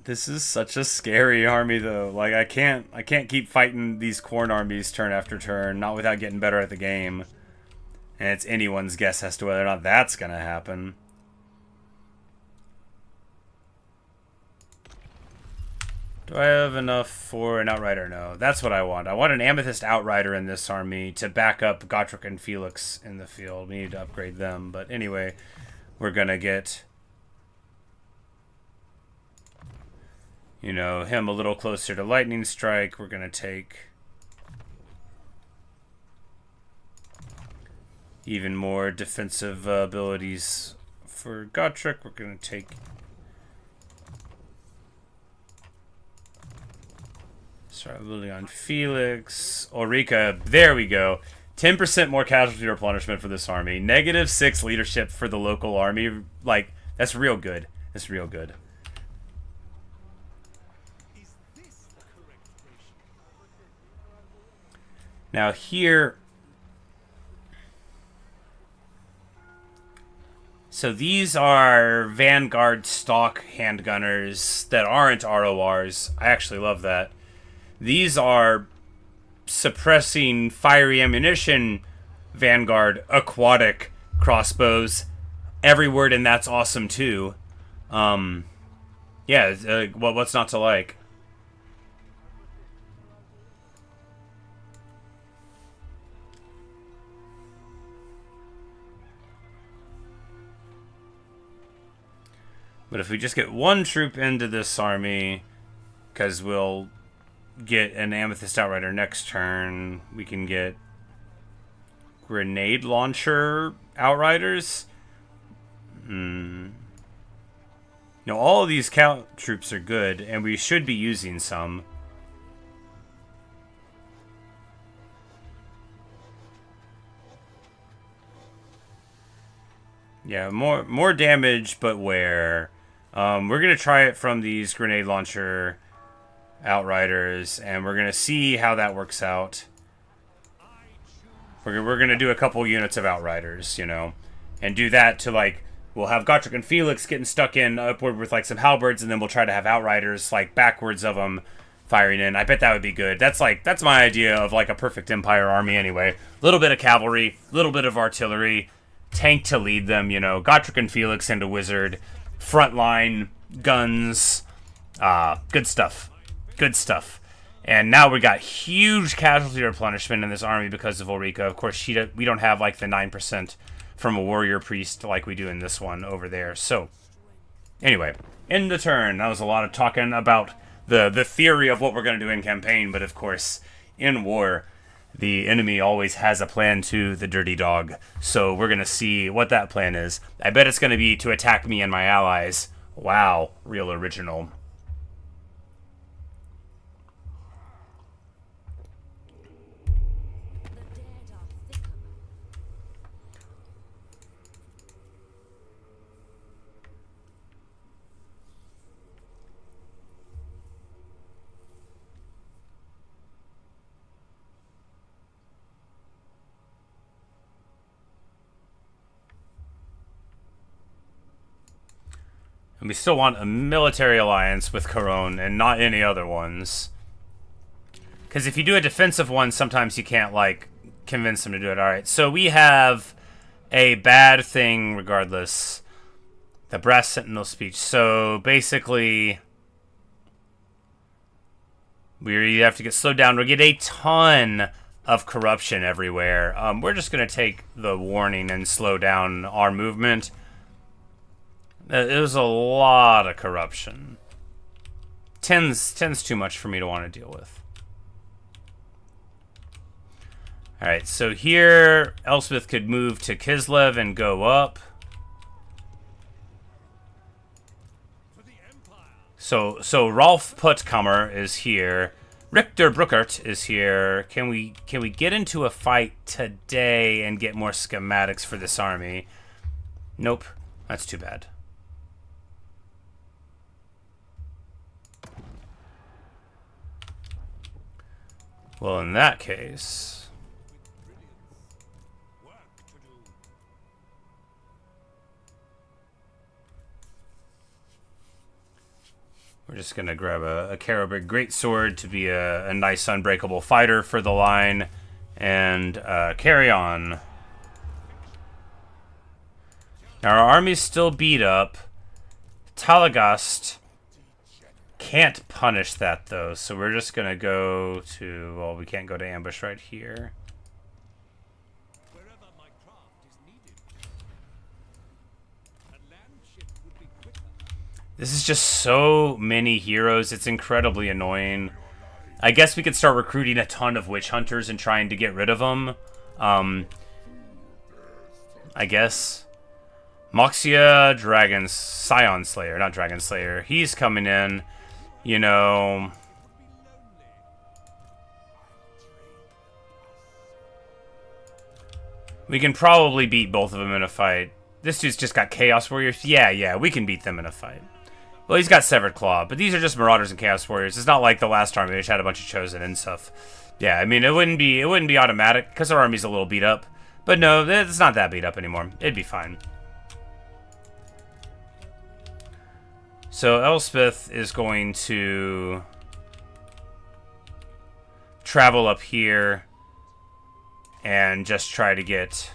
This is such a scary army, though. Like, I can't keep fighting these Khorne armies turn after turn, not without getting better at the game. And it's anyone's guess as to whether or not that's gonna happen. Do I have enough for an Outrider? No. That's what I want. I want an Amethyst Outrider in this army to back up Gotrek and Felix in the field. We need to upgrade them. But anyway, we're going to get, you know, him a little closer to Lightning Strike. We're going to take even more defensive abilities for Gotrek. We're going to take... Sorry, Lily on Felix. Ulrika, there we go. 10% more casualty replenishment for this army. -6 leadership for the local army. Like, that's real good. That's real good. Now here... So these are Vanguard stock handgunners that aren't RORs. I actually love that. These are suppressing fiery ammunition Vanguard aquatic crossbows. Every word in that's awesome too. Yeah, what's not to like? But if we just get one troop into this army, because we'll get an Amethyst Outrider next turn, we can get grenade launcher Outriders. No, all of these count troops are good, and we should be using some. Yeah, more damage, but where? We're gonna try it from these grenade launcher Outriders, and we're gonna see how that works out. We're gonna do a couple units of Outriders, you know, and do that to like we'll have Gotrek and Felix getting stuck in upward with like some halberds, and then we'll try to have outriders like backwards of them firing in. I bet that would be good. That's my idea of like a perfect Empire army anyway. A little bit of cavalry, a little bit of artillery, tank to lead them, you know, Gotrek and Felix and a wizard, frontline, guns, good stuff. Good stuff. And now we got huge casualty replenishment in this army because of Ulrika. Of course, we don't have like the 9% from a warrior priest like we do in this one over there. So, anyway, end the turn. That was a lot of talking about the theory of what we're going to do in campaign, but of course, in war, the enemy always has a plan to the dirty dog. So we're going to see what that plan is. I bet it's going to be to attack me and my allies. Wow, real original. And we still want a military alliance with Caron and not any other ones. Because if you do a defensive one, sometimes you can't, like, convince them to do it. Alright, so we have a bad thing regardless. The Brass Sentinel speech. So, basically, we have to get slowed down. We'll get a ton of corruption everywhere. We're just going to take the warning and slow down our movement. It was a lot of corruption. Ten's too much for me to want to deal with. Alright, so here, Elspeth could move to Kislev and go up. So Rolf Puttkammer is here. Richter Bruckert is here. Can we get into a fight today and get more schematics for this army? Nope. That's too bad. Well, in that case, we're just going to grab a Karabrig Greatsword to be a nice unbreakable fighter for the line and carry on. Now, our army's still beat up. Talagast can't punish that, though, so we're just going to go to... Well, we can't go to ambush right here. This is just so many heroes. It's incredibly annoying. I guess we could start recruiting a ton of witch hunters and trying to get rid of them. I guess. Moxia Scion Slayer, not Dragon Slayer. He's coming in. You know, we can probably beat both of them in a fight. This dude's just got Chaos Warriors. Yeah, we can beat them in a fight. Well, he's got Severed Claw, but these are just Marauders and Chaos Warriors. It's not like the last army, which had a bunch of Chosen and stuff. Yeah, I mean, it wouldn't be automatic, because our army's a little beat up. But no, it's not that beat up anymore. It'd be fine. So Elspeth is going to travel up here and just try to get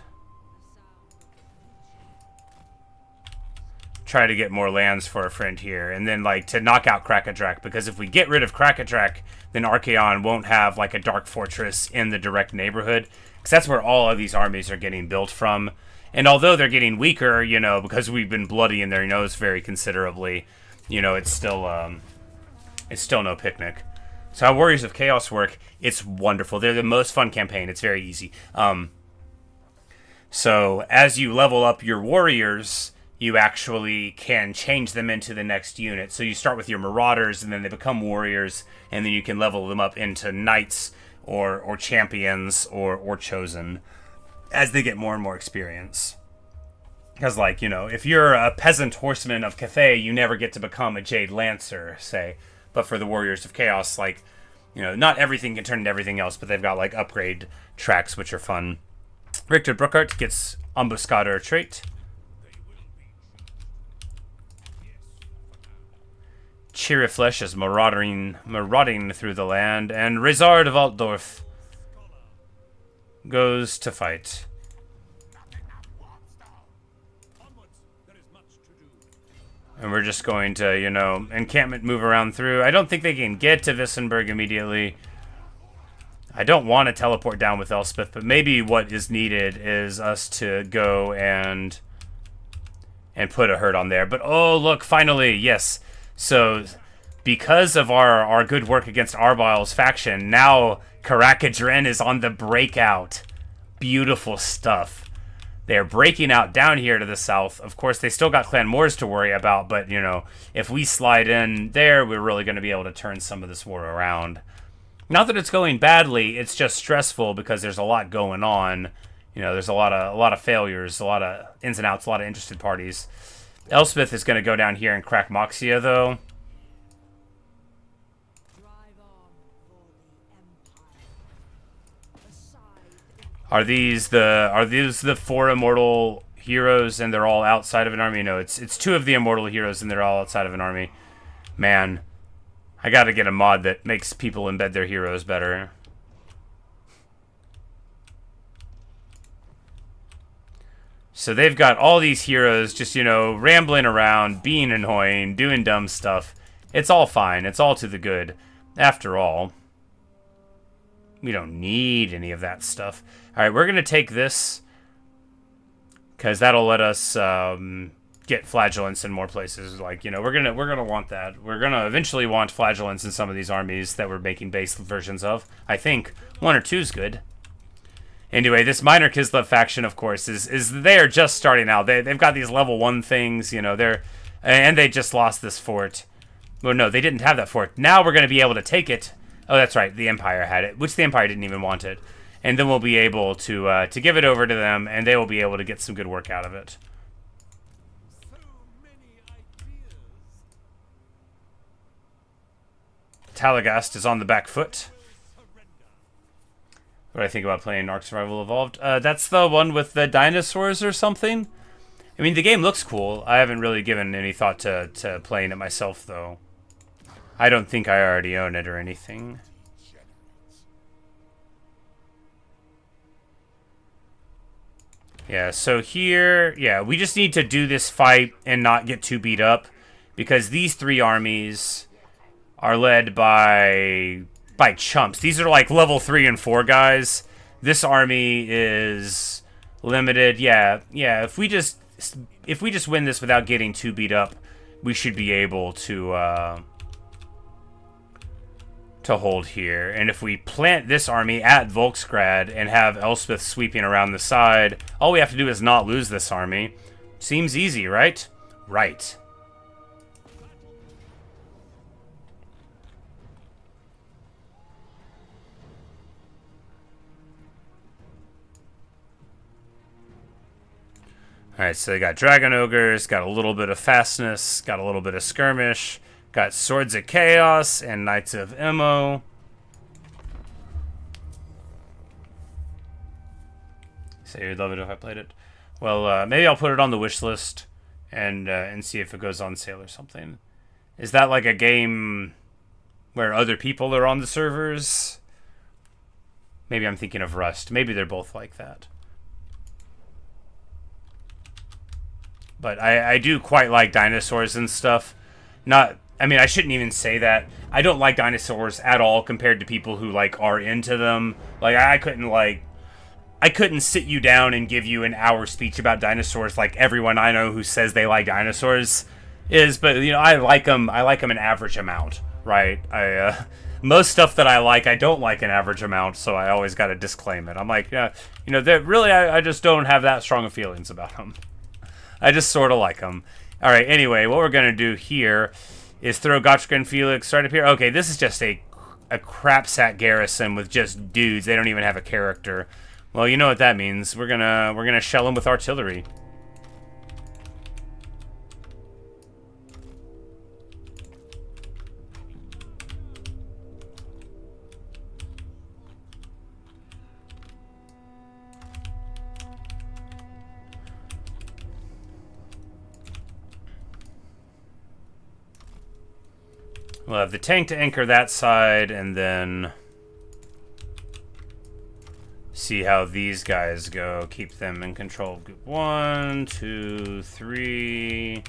more lands for a friend here, and then like to knock out Krakatrak, because if we get rid of Krakatrak, then Archaon won't have like a dark fortress in the direct neighborhood, because that's where all of these armies are getting built from. And although they're getting weaker, you know, because we've been bloodying their nose very considerably, you know, it's still no picnic. So how Warriors of Chaos work, it's wonderful. They're the most fun campaign. It's very easy. So as you level up your warriors, you actually can change them into the next unit. So you start with your Marauders, and then they become warriors, and then you can level them up into knights or champions or chosen as they get more and more experience. Because, like, you know, if you're a peasant horseman of Cathay, you never get to become a Jade Lancer, say. But for the Warriors of Chaos, like, you know, not everything can turn into everything else, but they've got, like, upgrade tracks, which are fun. Richter Bruckert gets Ambuscader trait. cheery flesh is marauding through the land, and Rezard of Altdorf goes to fight. And we're just going to, you know, encampment move around through. I don't think they can get to Wissenberg immediately. I don't want to teleport down with Elspeth, but maybe what is needed is us to go and put a herd on there. But oh, look, finally, yes. So because of our good work against Arbil's faction, now Karakadren is on the breakout. Beautiful stuff. They're breaking out down here to the south. Of course, they still got Clan Moors to worry about, but, you know, if we slide in there, we're really going to be able to turn some of this war around. Not that it's going badly, it's just stressful because there's a lot going on. You know, there's a lot of failures, a lot of ins and outs, a lot of interested parties. Elspeth is going to go down here and crack Moxia, though. Are these the 4 immortal heroes and they're all outside of an army? No, it's 2 of the immortal heroes and they're all outside of an army. Man, I gotta get a mod that makes people embed their heroes better. So they've got all these heroes just, you know, rambling around, being annoying, doing dumb stuff. It's all fine. It's all to the good. After all, we don't need any of that stuff. All right, we're going to take this because that'll let us get flagellants in more places. Like, you know, we're gonna want that. We're gonna eventually want flagellants in some of these armies that we're making base versions of. I think 1 or 2 is good. Anyway, this Minor Kislev faction, of course, is they're just starting out. They've got these level 1 things, you know, and they just lost this fort. Well, no, they didn't have that fort. Now we're going to be able to take it. Oh, that's right, the Empire had it, which the Empire didn't even want it. And then we'll be able to give it over to them, and they will be able to get some good work out of it. Talagast is on the back foot. What do I think about playing Ark Survival Evolved? That's the one with the dinosaurs or something? I mean, the game looks cool. I haven't really given any thought to playing it myself, though. I don't think I already own it or anything. Yeah, so here, yeah, we just need to do this fight and not get too beat up, because these 3 armies are led by chumps. These are like level 3 and 4 guys. This army is limited. Yeah, if we just win this without getting too beat up, we should be able to hold here. And if we plant this army at Volksgrad and have Elspeth sweeping around the side, all we have to do is not lose this army. Seems easy, right? Right. Alright, so they got Dragon Ogres, got a little bit of fastness, got a little bit of skirmish, got Swords of Chaos and Knights of Immo. So you'd love it if I played it. Well, maybe I'll put it on the wish list and see if it goes on sale or something. Is that like a game where other people are on the servers? Maybe I'm thinking of Rust. Maybe they're both like that. But I do quite like dinosaurs and stuff. I mean, I shouldn't even say that. I don't like dinosaurs at all compared to people who, like, are into them. Like, I couldn't sit you down and give you an hour speech about dinosaurs like everyone I know who says they like dinosaurs is. But, you know, I like them an average amount, right? Most stuff that I like, I don't like an average amount, so I always got to disclaim it. I'm like, you know, really, I just don't have that strong of feelings about them. I just sort of like them. All right, anyway, what we're going to do here is throw Gotchka and Felix right up here. Okay, this is just a crapsack garrison with just dudes. They don't even have a character. Well, you know what that means. We're gonna shell them with artillery. We'll have the tank to anchor that side, and then see how these guys go. Keep them in control of group 1, 2, 3.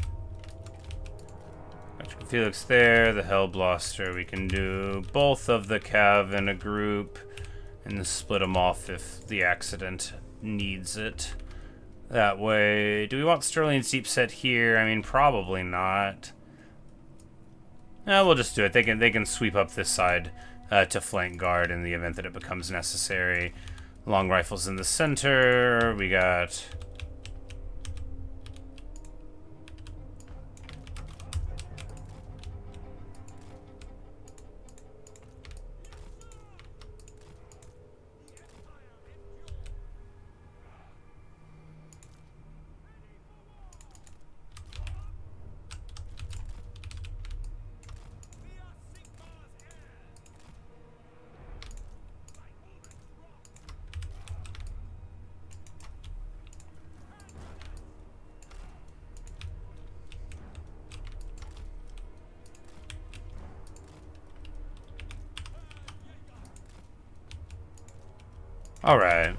Felix there, the Hellblaster. We can do both of the Cav in a group and split them off if the accident needs it. That way. Do we want Sterling's deep set here? I mean, probably not. No, we'll just do it. They can sweep up this side to flank guard in the event that it becomes necessary. Long rifles in the center. We got... Alright.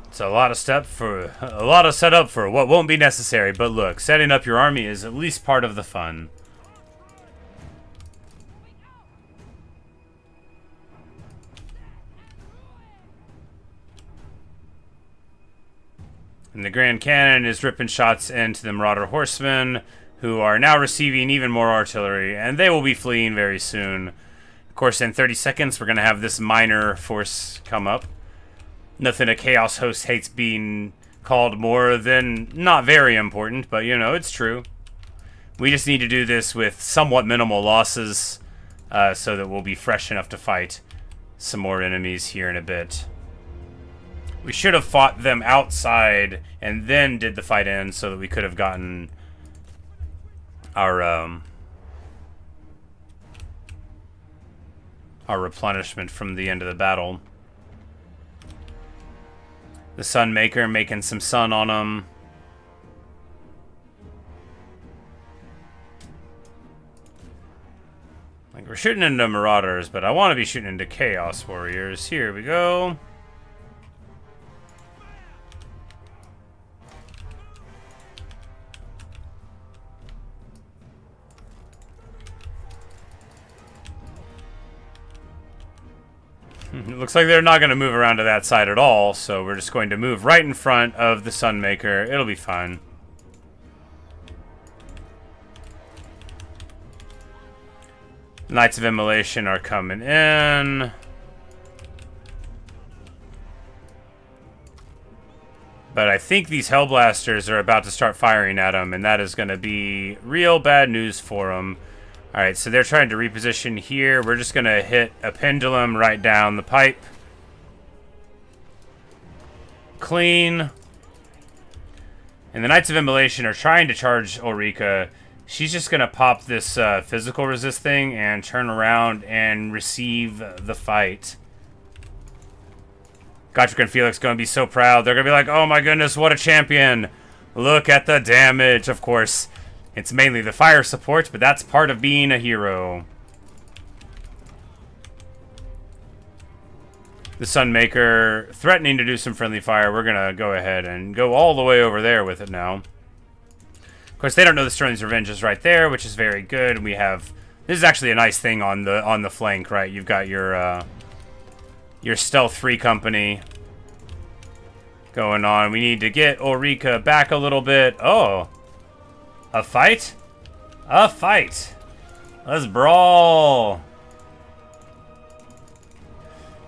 It's a lot of setup for what won't be necessary, but look, setting up your army is at least part of the fun. And the Grand Cannon is ripping shots into the Marauder Horsemen, who are now receiving even more artillery, and they will be fleeing very soon. Of course, in 30 seconds, we're going to have this minor force come up. Nothing a Chaos host hates being called more than not very important, but, you know, it's true. We just need to do this with somewhat minimal losses, so that we'll be fresh enough to fight some more enemies here in a bit. We should have fought them outside and then did the fight in so that we could have gotten our replenishment from the end of the battle. The Sunmaker making some sun on them. Like, we're shooting into Marauders, but I want to be shooting into Chaos Warriors. Here we go. It looks like they're not going to move around to that side at all, so we're just going to move right in front of the Sunmaker. It'll be fine. Knights of Immolation are coming in. But I think these Hellblasters are about to start firing at them, and that is going to be real bad news for them. Alright, so they're trying to reposition here. We're just going to hit a pendulum right down the pipe. Clean. And the Knights of Immolation are trying to charge Ulrika. She's just going to pop this physical resist thing and turn around and receive the fight. Gotrek and Felix going to be so proud. They're going to be like, oh my goodness, what a champion. Look at the damage. Of course, it's mainly the fire support, but that's part of being a hero. The Sunmaker threatening to do some friendly fire. We're going to go ahead and go all the way over there with it now. Of course, they don't know the Sterling's Revenge is right there, which is very good. We have... This is actually a nice thing on the flank, right? You've got your Stealth 3 company going on. We need to get Ulrika back a little bit. Oh. A fight? A fight. Let's brawl.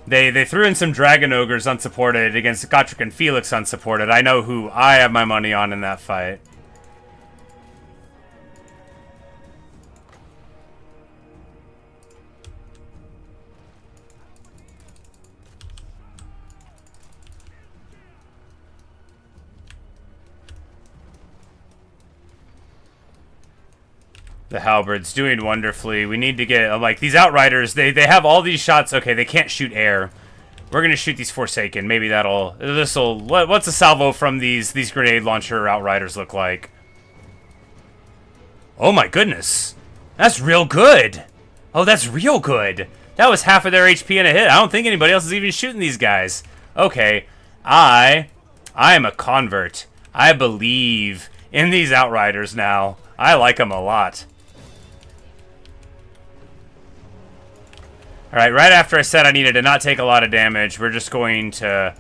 They threw in some Dragon Ogres unsupported against Gotrek and Felix unsupported. I know who I have my money on in that fight. The Halberds doing wonderfully. We need to get, like, these Outriders, they have all these shots. Okay, they can't shoot air. We're going to shoot these Forsaken. Maybe this'll, what's a salvo from these grenade launcher Outriders look like? Oh my goodness. That's real good. Oh, that's real good. That was half of their HP in a hit. I don't think anybody else is even shooting these guys. Okay, I am a convert. I believe in these Outriders now. I like them a lot. Alright, right after I said I needed to not take a lot of damage, we're just going to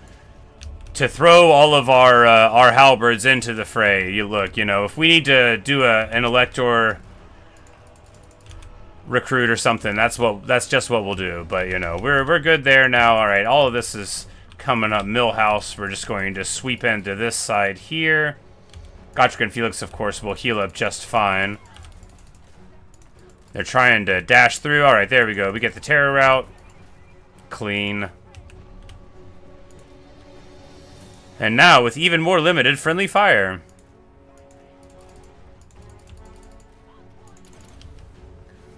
throw all of our halberds into the fray. You look, you know, if we need to do an Elector recruit or something, that's just what we'll do. But, you know, we're good there now. Alright, all of this is coming up. Millhouse, we're just going to sweep into this side here. Gotrek and Felix, of course, will heal up just fine. They're trying to dash through. Alright, there we go. We get the terror route. Clean. And now, with even more limited friendly fire.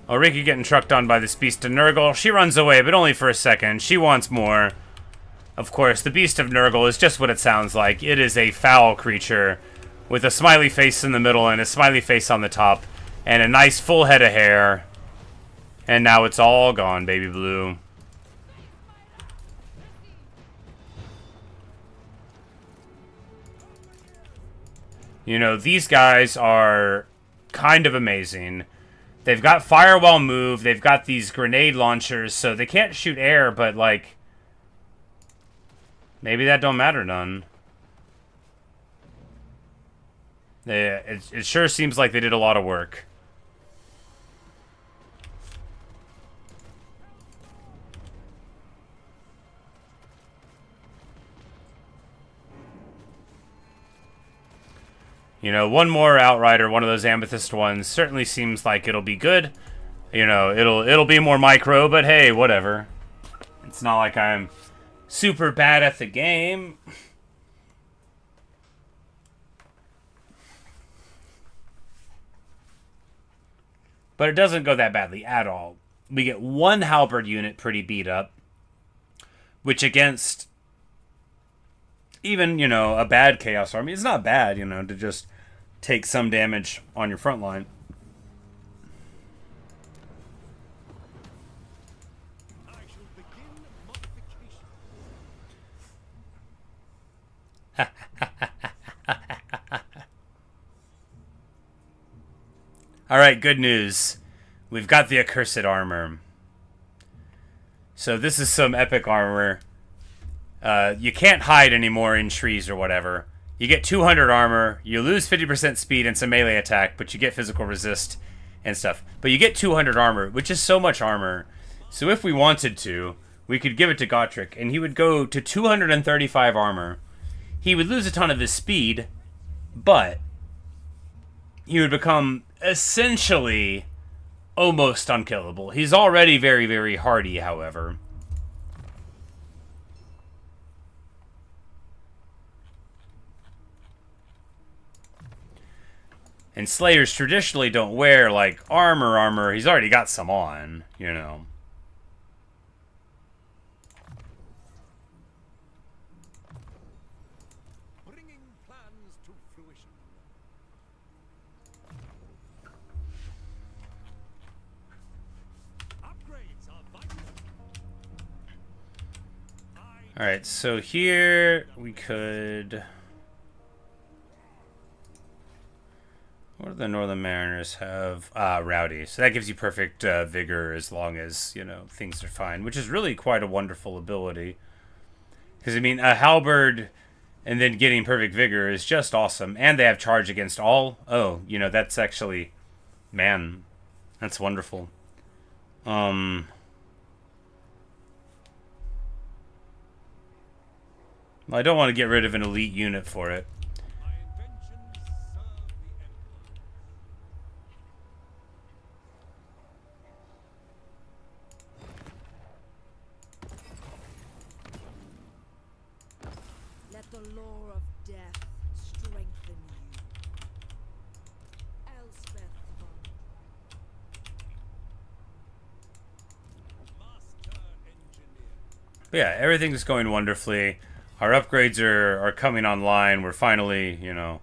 Ulrika getting trucked on by this beast of Nurgle. She runs away, but only for a second. She wants more. Of course, the beast of Nurgle is just what it sounds like. It is a foul creature with a smiley face in the middle and a smiley face on the top. And a nice full head of hair. And now it's all gone, baby blue. You know, these guys are kind of amazing. They've got firewall move. They've got these grenade launchers, so they can't shoot air, but, like, maybe that don't matter none. It sure seems like they did a lot of work. You know, one more Outrider, one of those Amethyst ones, certainly seems like it'll be good. You know, it'll be more micro, but hey, whatever. It's not like I'm super bad at the game. But it doesn't go that badly at all. We get one Halberd unit pretty beat up, which against even, you know, a bad Chaos Army, it's not bad, you know, to just take some damage on your front line. Alright, good news. We've got the Accursed Armor. So this is some epic armor. You can't hide anymore in trees or whatever. You get 200 armor, you lose 50% speed and some melee attack, but you get physical resist and stuff. But you get 200 armor, which is so much armor. So if we wanted to, we could give it to Gotrek, and he would go to 235 armor. He would lose a ton of his speed, but he would become essentially almost unkillable. He's already very, very hardy, however. And Slayers traditionally don't wear, like, armor. He's already got some on, you know. Bringing plans to fruition. Upgrades are vital. Alright, so here we could... What do the Northern Mariners have? Rowdy. So that gives you perfect vigor as long as, you know, things are fine. Which is really quite a wonderful ability. Because, I mean, a halberd and then getting perfect vigor is just awesome. And they have charge against all. Oh, you know, that's actually... Man, that's wonderful. I don't want to get rid of an elite unit for it. Let the lore of death strengthen you. Elspeth. Master engineer. But yeah, everything's going wonderfully. Our upgrades are coming online. We're finally, you know,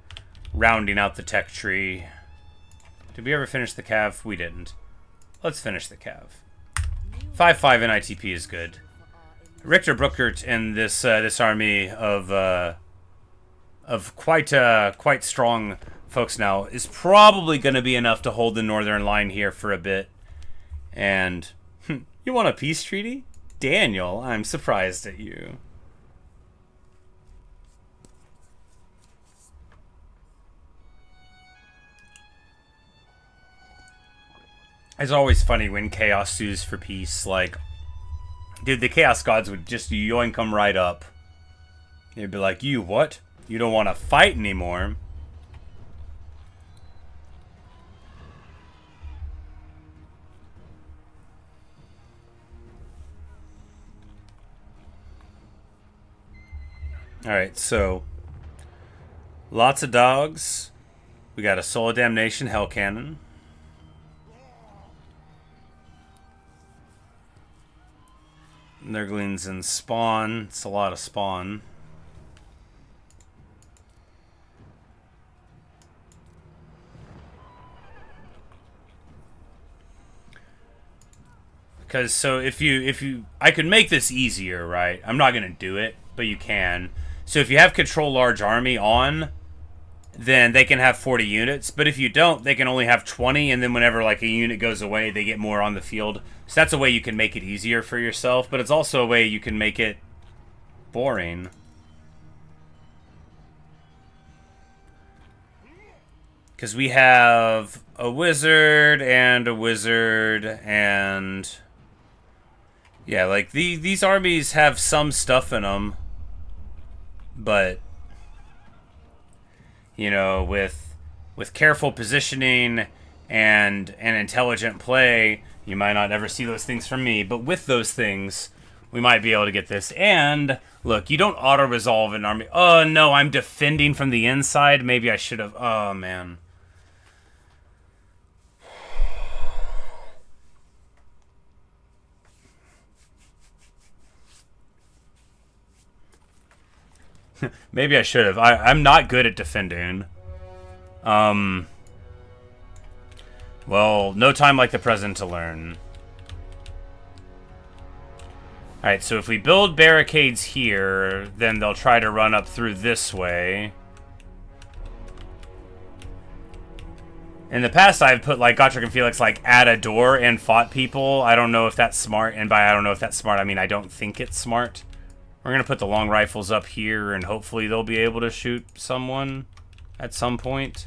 rounding out the tech tree. Did we ever finish the cav? We didn't. let's finish the Cav. 5/5 in ITP is good. Richter Brookert and this army of quite strong folks now is probably going to be enough to hold the northern line here for a bit. And you want a peace treaty? Daniel, I'm surprised at you. It's always funny when Chaos sues for peace. Like, dude, the Chaos Gods would just yoink them right up. They'd be like, you what? You don't want to fight anymore? Alright, so lots of dogs. We got a Soul of Damnation Hell Cannon. Nurglings and Spawn. It's a lot of Spawn. Because so if you I could make this easier, right? I'm not gonna do it, but you can. So if you have Control Large Army on, then they can have 40 units. But if you don't, they can only have 20, and then whenever like a unit goes away, they get more on the field. So that's a way you can make it easier for yourself, but it's also a way you can make it boring. Because we have a wizard and a wizard and... yeah, like these armies have some stuff in them. But, you know, with careful positioning and an intelligent play, you might not ever see those things from me, but with those things, we might be able to get this. And, look, you don't auto-resolve an army. Oh, no, I'm defending from the inside. Maybe I should have... oh, man. Maybe I should have. I'm not good at defending. Well, no time like the present to learn. Alright, so if we build barricades here, then they'll try to run up through this way. In the past, I've put, like, Gotrek and Felix, like, at a door and fought people. I don't know if that's smart, and by I don't know if that's smart, I mean I don't think it's smart. We're going to put the long rifles up here, and hopefully they'll be able to shoot someone at some point.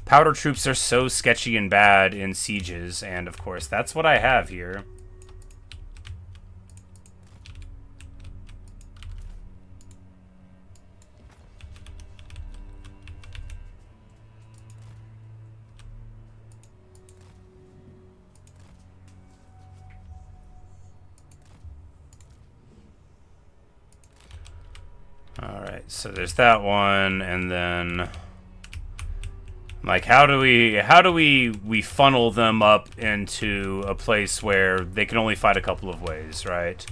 Powder troops are so sketchy and bad in sieges, and of course, that's what I have here. Alright, so there's that one, and then... like, how do we funnel them up into a place where they can only fight a couple of ways, right?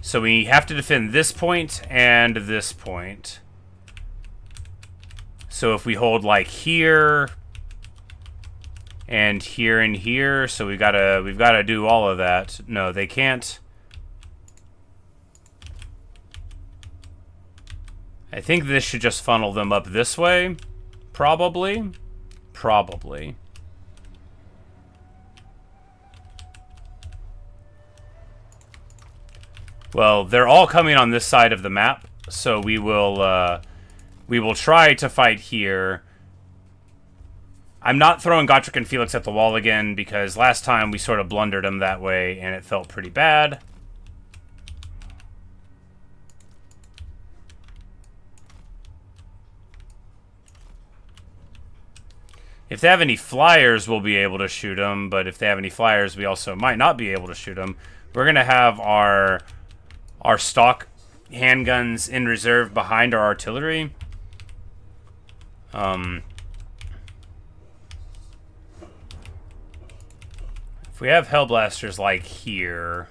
So we have to defend this point and this point. So if we hold, like, here... and here and here, so we've gotta do all of that. No, they can't... I think this should just funnel them up this way. Probably. Probably. Well, they're all coming on this side of the map, so we will try to fight here. I'm not throwing Gotrek and Felix at the wall again, because last time we sort of blundered them that way, and it felt pretty bad. If they have any flyers, we'll be able to shoot them, but if they have any flyers, we also might not be able to shoot them. We're going to have our stock handguns in reserve behind our artillery. If we have Hellblasters like here,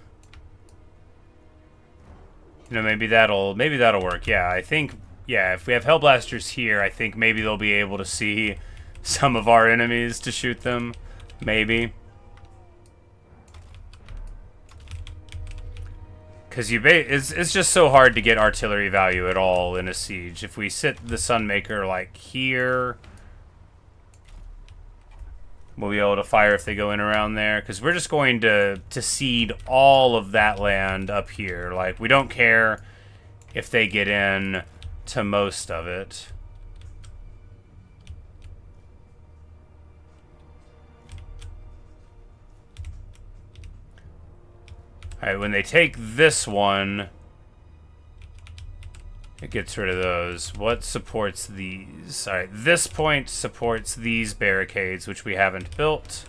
you know, maybe that'll work. Yeah, I think, yeah, if we have Hellblasters here, I think maybe they'll be able to see some of our enemies to shoot them. Maybe. Because it's just so hard to get artillery value at all in a siege. If we sit the Sunmaker like here, we'll be able to fire if they go in around there. Because we're just going to cede all of that land up here. Like, we don't care if they get in to most of it. Alright, when they take this one, it gets rid of those. What supports these? Alright, this point supports these barricades, which we haven't built.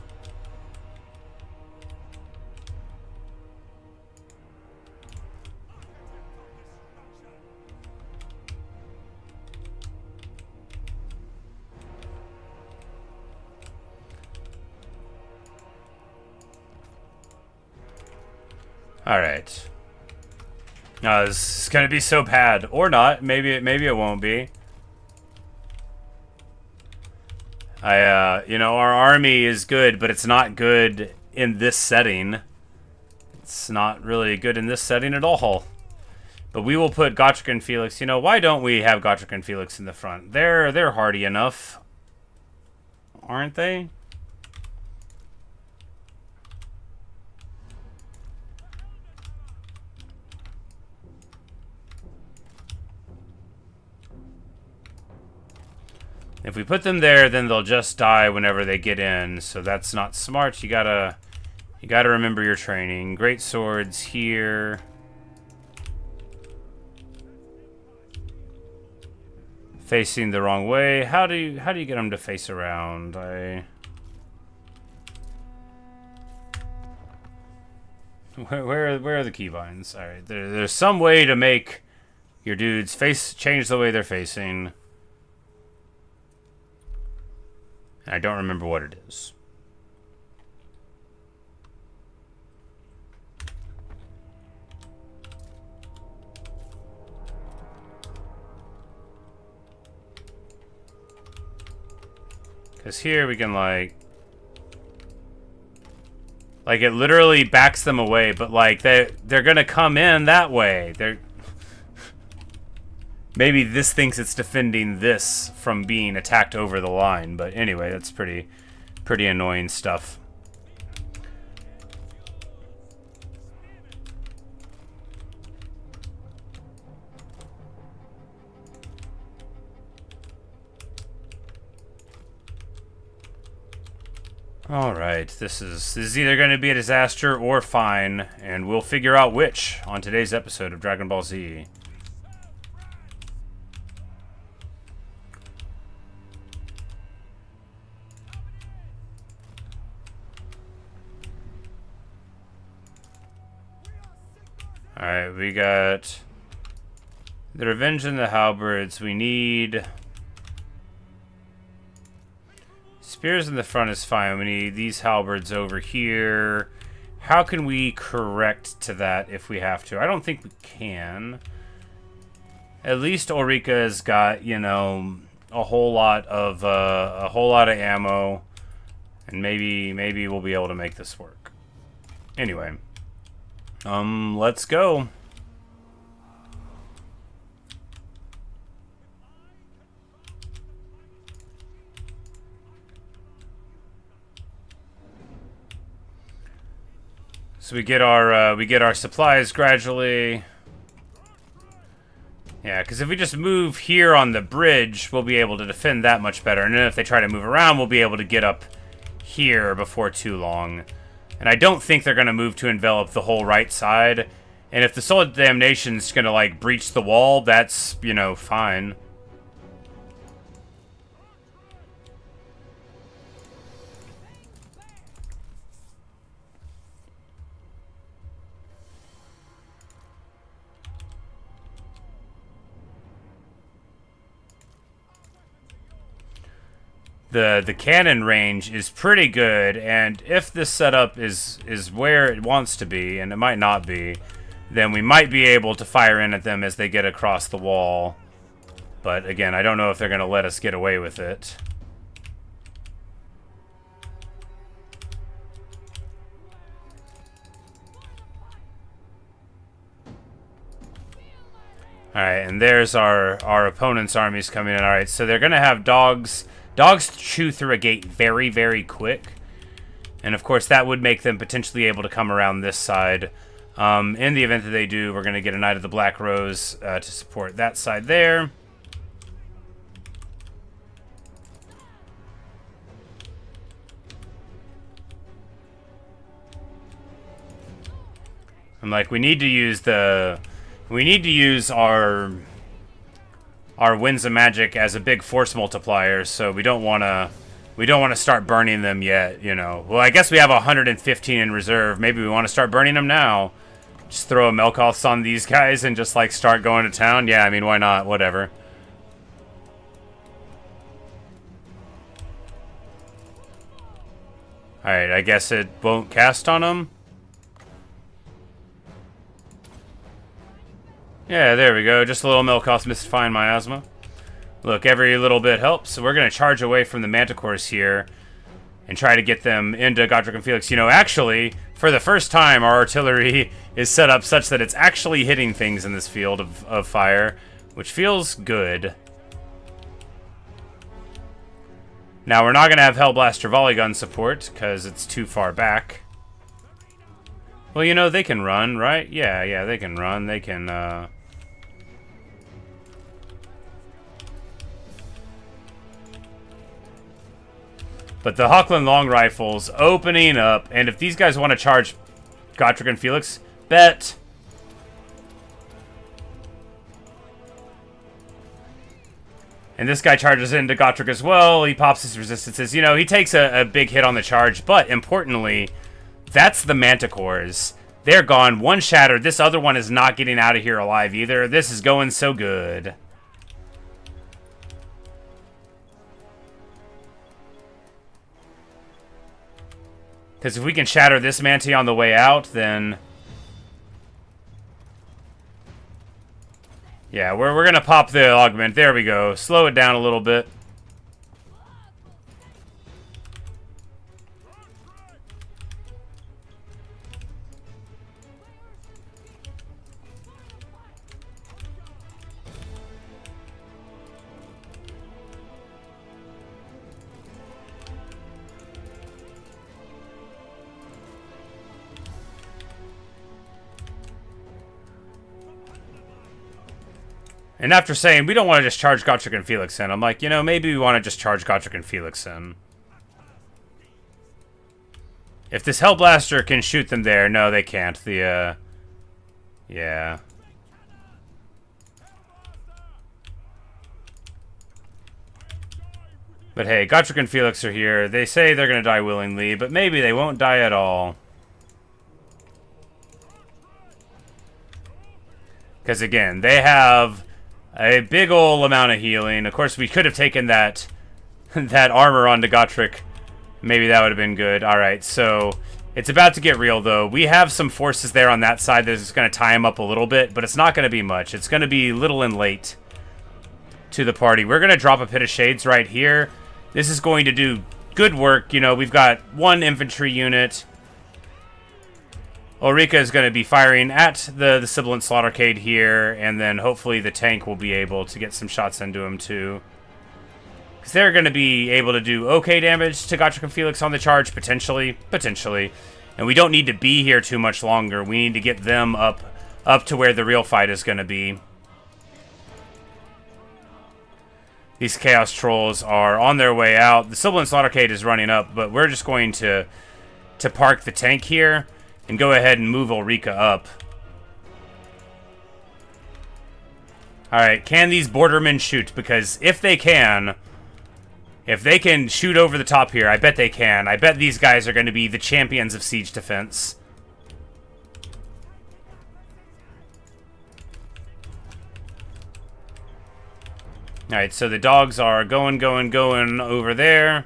Alright. No, this is gonna be so bad. Or not. Maybe it won't be. You know, our army is good, but it's not good in this setting. It's not really good in this setting at all. But we will put Gotrek and Felix. You know, why don't we have Gotrek and Felix in the front? They're hardy enough. Aren't they? If we put them there, then they'll just die whenever they get in, so that's not smart. You gotta remember your training. Great swords here. Facing the wrong way. How do you get them to face around? Where are the keybinds? All right, there's some way to make your dudes change the way they're facing. I don't remember what it is. Because here we can like it literally backs them away, but like they're gonna come in that way. Maybe this thinks it's defending this from being attacked over the line, but anyway, that's pretty annoying stuff. Alright, this is either going to be a disaster or fine, and we'll figure out which on today's episode of Dragon Ball Z. Alright, we got the Revenge and the Halberds. We need spears in the front is fine. We need these halberds over here. How can we correct to that if we have to? I don't think we can. At least Ulrika's got, you know, a whole lot of ammo, and maybe we'll be able to make this work. Anyway. Let's go. So we get our supplies gradually. Yeah, because if we just move here on the bridge, we'll be able to defend that much better. And then if they try to move around, we'll be able to get up here before too long. And I don't think they're going to move to envelop the whole right side. And if the Solid Damnation's going to, like, breach the wall, that's, you know, fine. The cannon range is pretty good, and if this setup is where it wants to be, and it might not be, then we might be able to fire in at them as they get across the wall. But again, I don't know if they're going to let us get away with it. Alright, and there's our opponent's armies coming in. Alright, so they're going to have dogs. Dogs chew through a gate very, very quick. And, of course, that would make them potentially able to come around this side. In the event that they do, we're going to get a Knight of the Black Rose to support that side there. I'm like, we need to use our Winds of Magic as a big force multiplier, so we don't want to start burning them yet, you know. Well, I guess we have 115 in reserve. Maybe we want to start burning them now. Just throw a Melkoths on these guys and just like start going to town. Yeah, I mean, why not? Whatever. All right, I guess it won't cast on them. Yeah, there we go. Just a little Melkoth mystifying miasma. Look, every little bit helps. So we're going to charge away from the Manticores here and try to get them into Godric and Felix. You know, actually, for the first time, our artillery is set up such that it's actually hitting things in this field of fire, which feels good. Now, we're not going to have Hellblaster volley gun support because it's too far back. Well, you know, they can run, right? Yeah, they can run. They can, But the Hochland long rifles opening up, and if these guys want to charge Godric and Felix, bet. And this guy charges into Godric as well. He pops his resistances. You know, he takes a big hit on the charge, but importantly, that's the Manticores. They're gone. One shattered. This other one is not getting out of here alive either. This is going so good. Because if we can shatter this Manti on the way out, then... yeah, we're going to pop the augment. There we go. Slow it down a little bit. And after saying, we don't want to just charge Godric and Felix in, I'm like, you know, maybe we want to just charge Godric and Felix in. If this Hellblaster can shoot them there, no, they can't. Yeah. But hey, Godric and Felix are here. They say they're going to die willingly, but maybe they won't die at all. Because again, they have a big ol' amount of healing. Of course, we could have taken that armor onto Godric. Maybe that would have been good. Alright, so it's about to get real, though. We have some forces there on that side that's going to tie him up a little bit, but it's not going to be much. It's going to be little and late to the party. We're going to drop a Pit of Shades right here. This is going to do good work. You know, we've got one infantry unit. Ulrika is going to be firing at the Sibilant Slaughtercade here, and then hopefully the tank will be able to get some shots into him too. Because they're going to be able to do okay damage to Godric and Felix on the charge, potentially. And we don't need to be here too much longer. We need to get them up to where the real fight is going to be. These Chaos Trolls are on their way out. The Sibilant Slaughtercade is running up, but we're just going to park the tank here and go ahead and move Ulrika up. Alright, can these Bordermen shoot? Because if they can shoot over the top here, I bet they can. I bet these guys are going to be the champions of siege defense. Alright, so the dogs are going over there.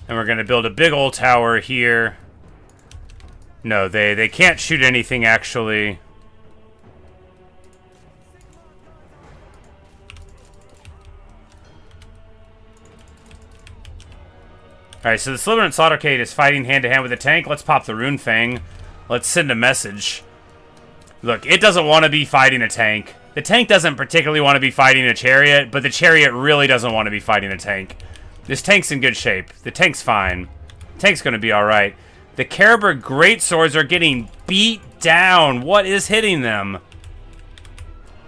And we're going to build a big old tower here. No, they can't shoot anything, actually. Alright, so the Sliver and Slaughtercade is fighting hand-to-hand with the tank. Let's pop the Rune Fang. Let's send a message. Look, it doesn't want to be fighting a tank. The tank doesn't particularly want to be fighting a chariot, but the chariot really doesn't want to be fighting a tank. This tank's in good shape. The tank's fine. The tank's going to be alright. The Caribou Greatswords are getting beat down. What is hitting them?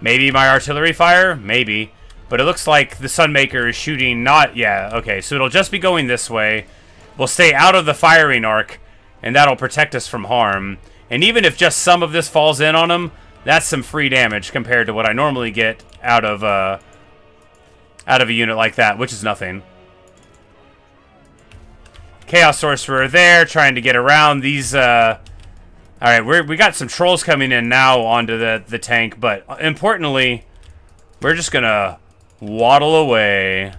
Maybe my artillery fire? Maybe. But it looks like the Sunmaker is shooting not... Yeah, okay. So it'll just be going this way. We'll stay out of the firing arc, and that'll protect us from harm. And even if just some of this falls in on them, that's some free damage compared to what I normally get out of a unit like that, which is nothing. Chaos Sorcerer there, trying to get around these... Alright, we got some trolls coming in now onto the tank, but importantly, we're just gonna waddle away.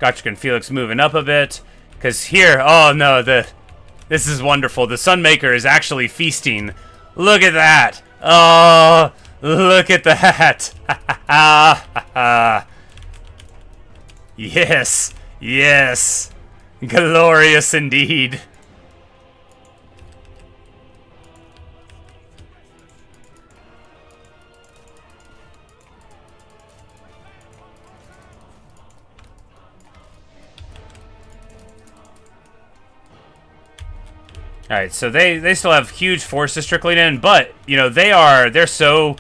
Gotchkin Felix moving up a bit, because here, oh no, this is wonderful. The Sunmaker is actually feasting. Look at that! Oh, look at that! Yes, yes, glorious indeed. Alright, so they still have huge forces trickling in, but, you know, they're so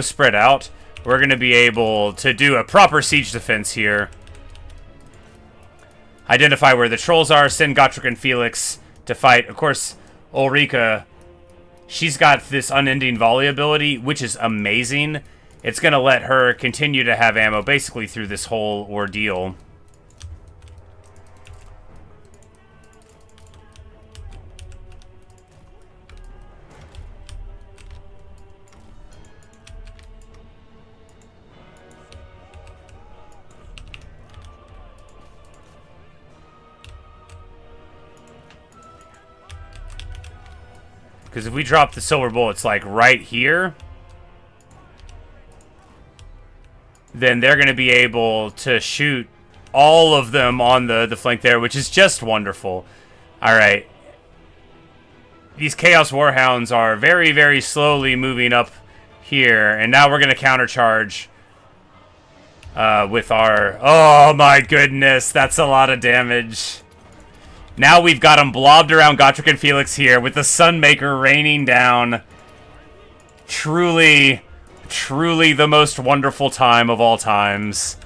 spread out. We're going to be able to do a proper siege defense here. Identify where the trolls are, send Gotrek and Felix to fight. Of course, Ulrika, she's got this unending volley ability, which is amazing. It's going to let her continue to have ammo basically through this whole ordeal. Because if we drop the silver bullets, like, right here, then they're going to be able to shoot all of them on the flank there, which is just wonderful. Alright. These Chaos Warhounds are very, very slowly moving up here, and now we're going to countercharge with our... Oh, my goodness, that's a lot of damage. Now we've got them blobbed around Gotrek and Felix here with the Sunmaker raining down. Truly, truly the most wonderful time of all times.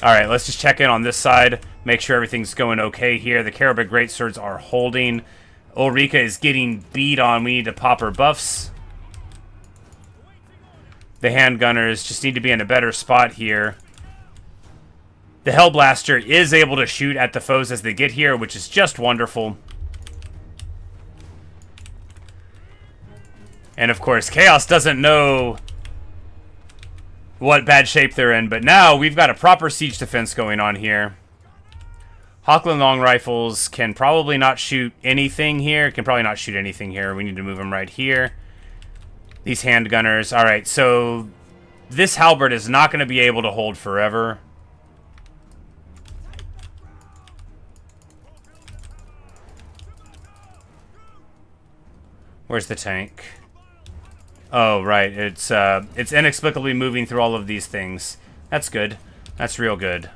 Alright, let's just check in on this side. Make sure everything's going okay here. The Caribou Greatswords are holding. Ulrika is getting beat on. We need to pop her buffs. The handgunners just need to be in a better spot here. The Hellblaster is able to shoot at the foes as they get here, which is just wonderful. And of course, Chaos doesn't know what bad shape they're in, but now we've got a proper siege defense going on here. Hawkland Long Rifles can probably not shoot anything here. Can probably not shoot anything here. We need to move them right here. These handgunners. Alright, so this halberd is not going to be able to hold forever. Where's the tank? Oh, right. It's inexplicably moving through all of these things. That's good. That's real good.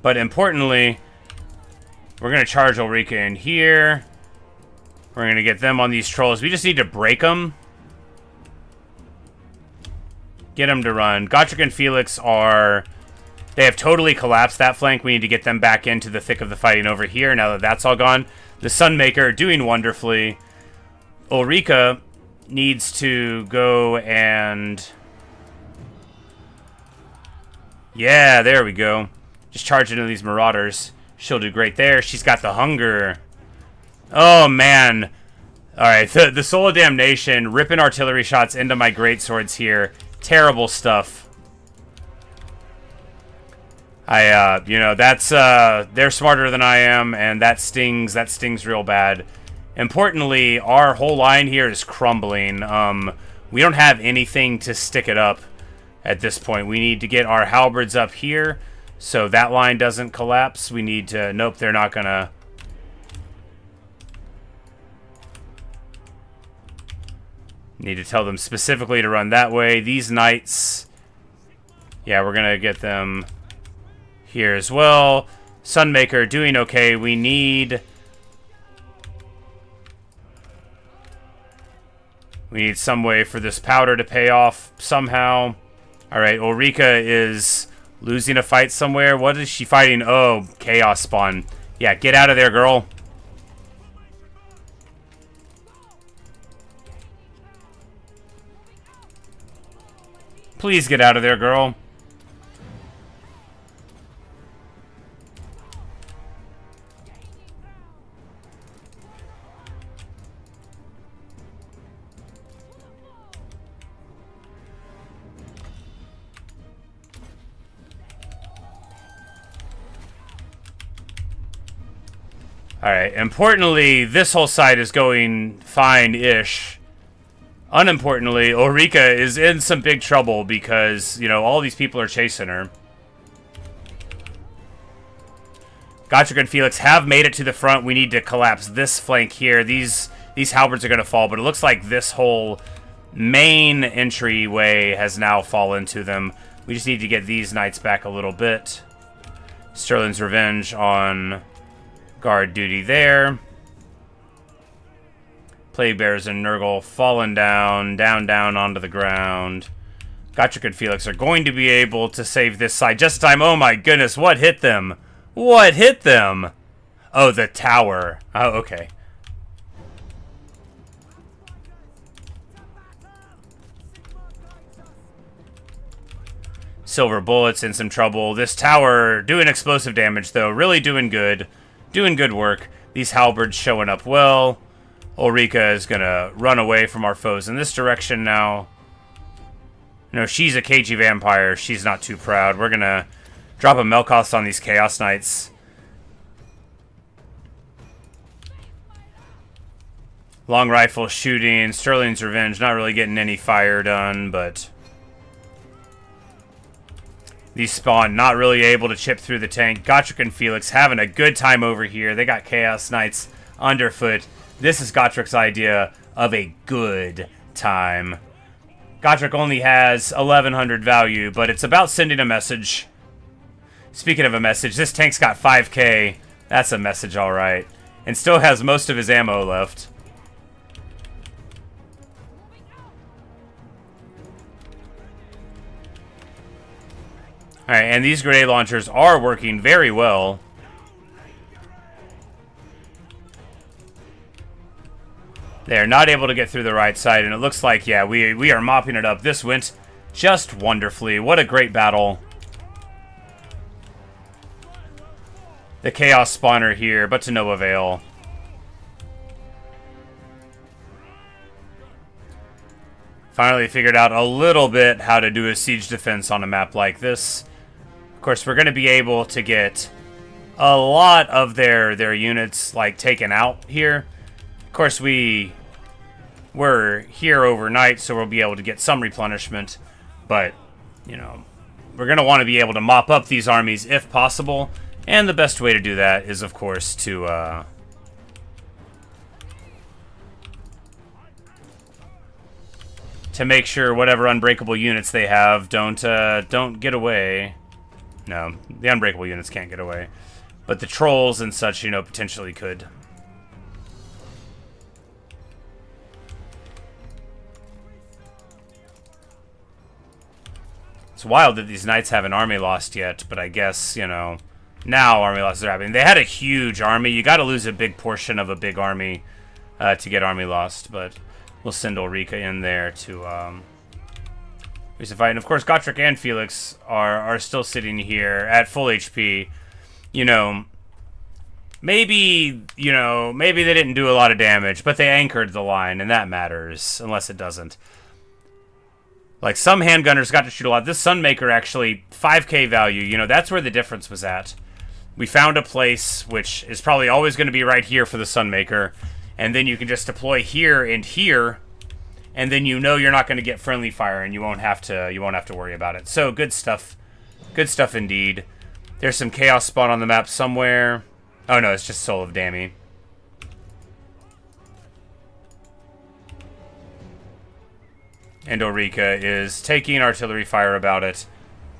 But importantly, we're going to charge Ulrika in here. We're going to get them on these trolls. We just need to break them. Get them to run. Gotrek and Felix are... They have totally collapsed that flank. We need to get them back into the thick of the fighting over here now that that's all gone. The Sunmaker doing wonderfully. Ulrika needs to go and... Yeah, there we go. Just charge into these Marauders. She'll do great there. She's got the hunger. Oh, man. Alright, the Soul of Damnation, ripping artillery shots into my greatswords here. Terrible stuff. You know, that's, they're smarter than I am, and that stings real bad. Importantly, our whole line here is crumbling. We don't have anything to stick it up at this point. We need to get our halberds up here so that line doesn't collapse. We need to... Nope, they're not gonna... Need to tell them specifically to run that way. These knights... Yeah, we're gonna get them here as well. Sunmaker doing okay. We need some way for this powder to pay off somehow. Alright, Ulrika is losing a fight somewhere. What is she fighting? Oh, Chaos Spawn. Yeah, get out of there, girl. Please get out of there, girl. Alright, importantly, this whole side is going fine-ish. Unimportantly, Ulrika is in some big trouble because, you know, all these people are chasing her. Gotrek and Felix have made it to the front. We need to collapse this flank here. These halberds are going to fall, but it looks like this whole main entryway has now fallen to them. We just need to get these knights back a little bit. Sterling's Revenge on guard duty there. Plague Bears and Nurgle falling down onto the ground. Gotrek and Felix are going to be able to save this side just in time. Oh my goodness, what hit them? What hit them? Oh, the tower. Oh, okay. Silver Bullets in some trouble. This tower doing explosive damage, though. Really doing good. Doing good work. These halberds showing up well. Ulrika is going to run away from our foes in this direction now. No, she's a cagey vampire. She's not too proud. We're going to drop a Melkoth on these Chaos Knights. Long rifle shooting. Sterling's Revenge. Not really getting any fire done, but... These Spawn not really able to chip through the tank. Gotrek and Felix having a good time over here. They got Chaos Knights underfoot. This is Gotrek's idea of a good time. Gotrek only has 1100 value, but it's about sending a message. Speaking of a message, this tank's got 5k. That's a message, alright. And still has most of his ammo left. Alright, and these grenade launchers are working very well. They're not able to get through the right side, and it looks like, yeah, we are mopping it up. This went just wonderfully. What a great battle. The Chaos Spawner here, but to no avail. Finally figured out a little bit how to do a siege defense on a map like this. Of course, we're going to be able to get a lot of their units, like, taken out here. Of course, we're here overnight, so we'll be able to get some replenishment. But, you know, we're going to want to be able to mop up these armies if possible. And the best way to do that is, of course, to make sure whatever unbreakable units they have don't get away. No, the unbreakable units can't get away. But the trolls and such, you know, potentially could. It's wild that these knights haven't army lost yet, but I guess, you know, now army losses are happening. They had a huge army. You got to lose a big portion of a big army to get army lost, but we'll send Ulrika in there to fight. And of course, Gotrek and Felix are still sitting here at full HP. You know, maybe they didn't do a lot of damage, but they anchored the line, and that matters, unless it doesn't. Like, some handgunners got to shoot a lot. This Sunmaker, actually, 5k value. You know, that's where the difference was at. We found a place, which is probably always going to be right here for the Sunmaker. And then you can just deploy here and here. And then you know you're not going to get friendly fire, and you won't have to worry about it. So, good stuff. Good stuff indeed. There's some chaos spawn on the map somewhere. Oh no, it's just Soul of Dammy. And Ulrika is taking artillery fire about it.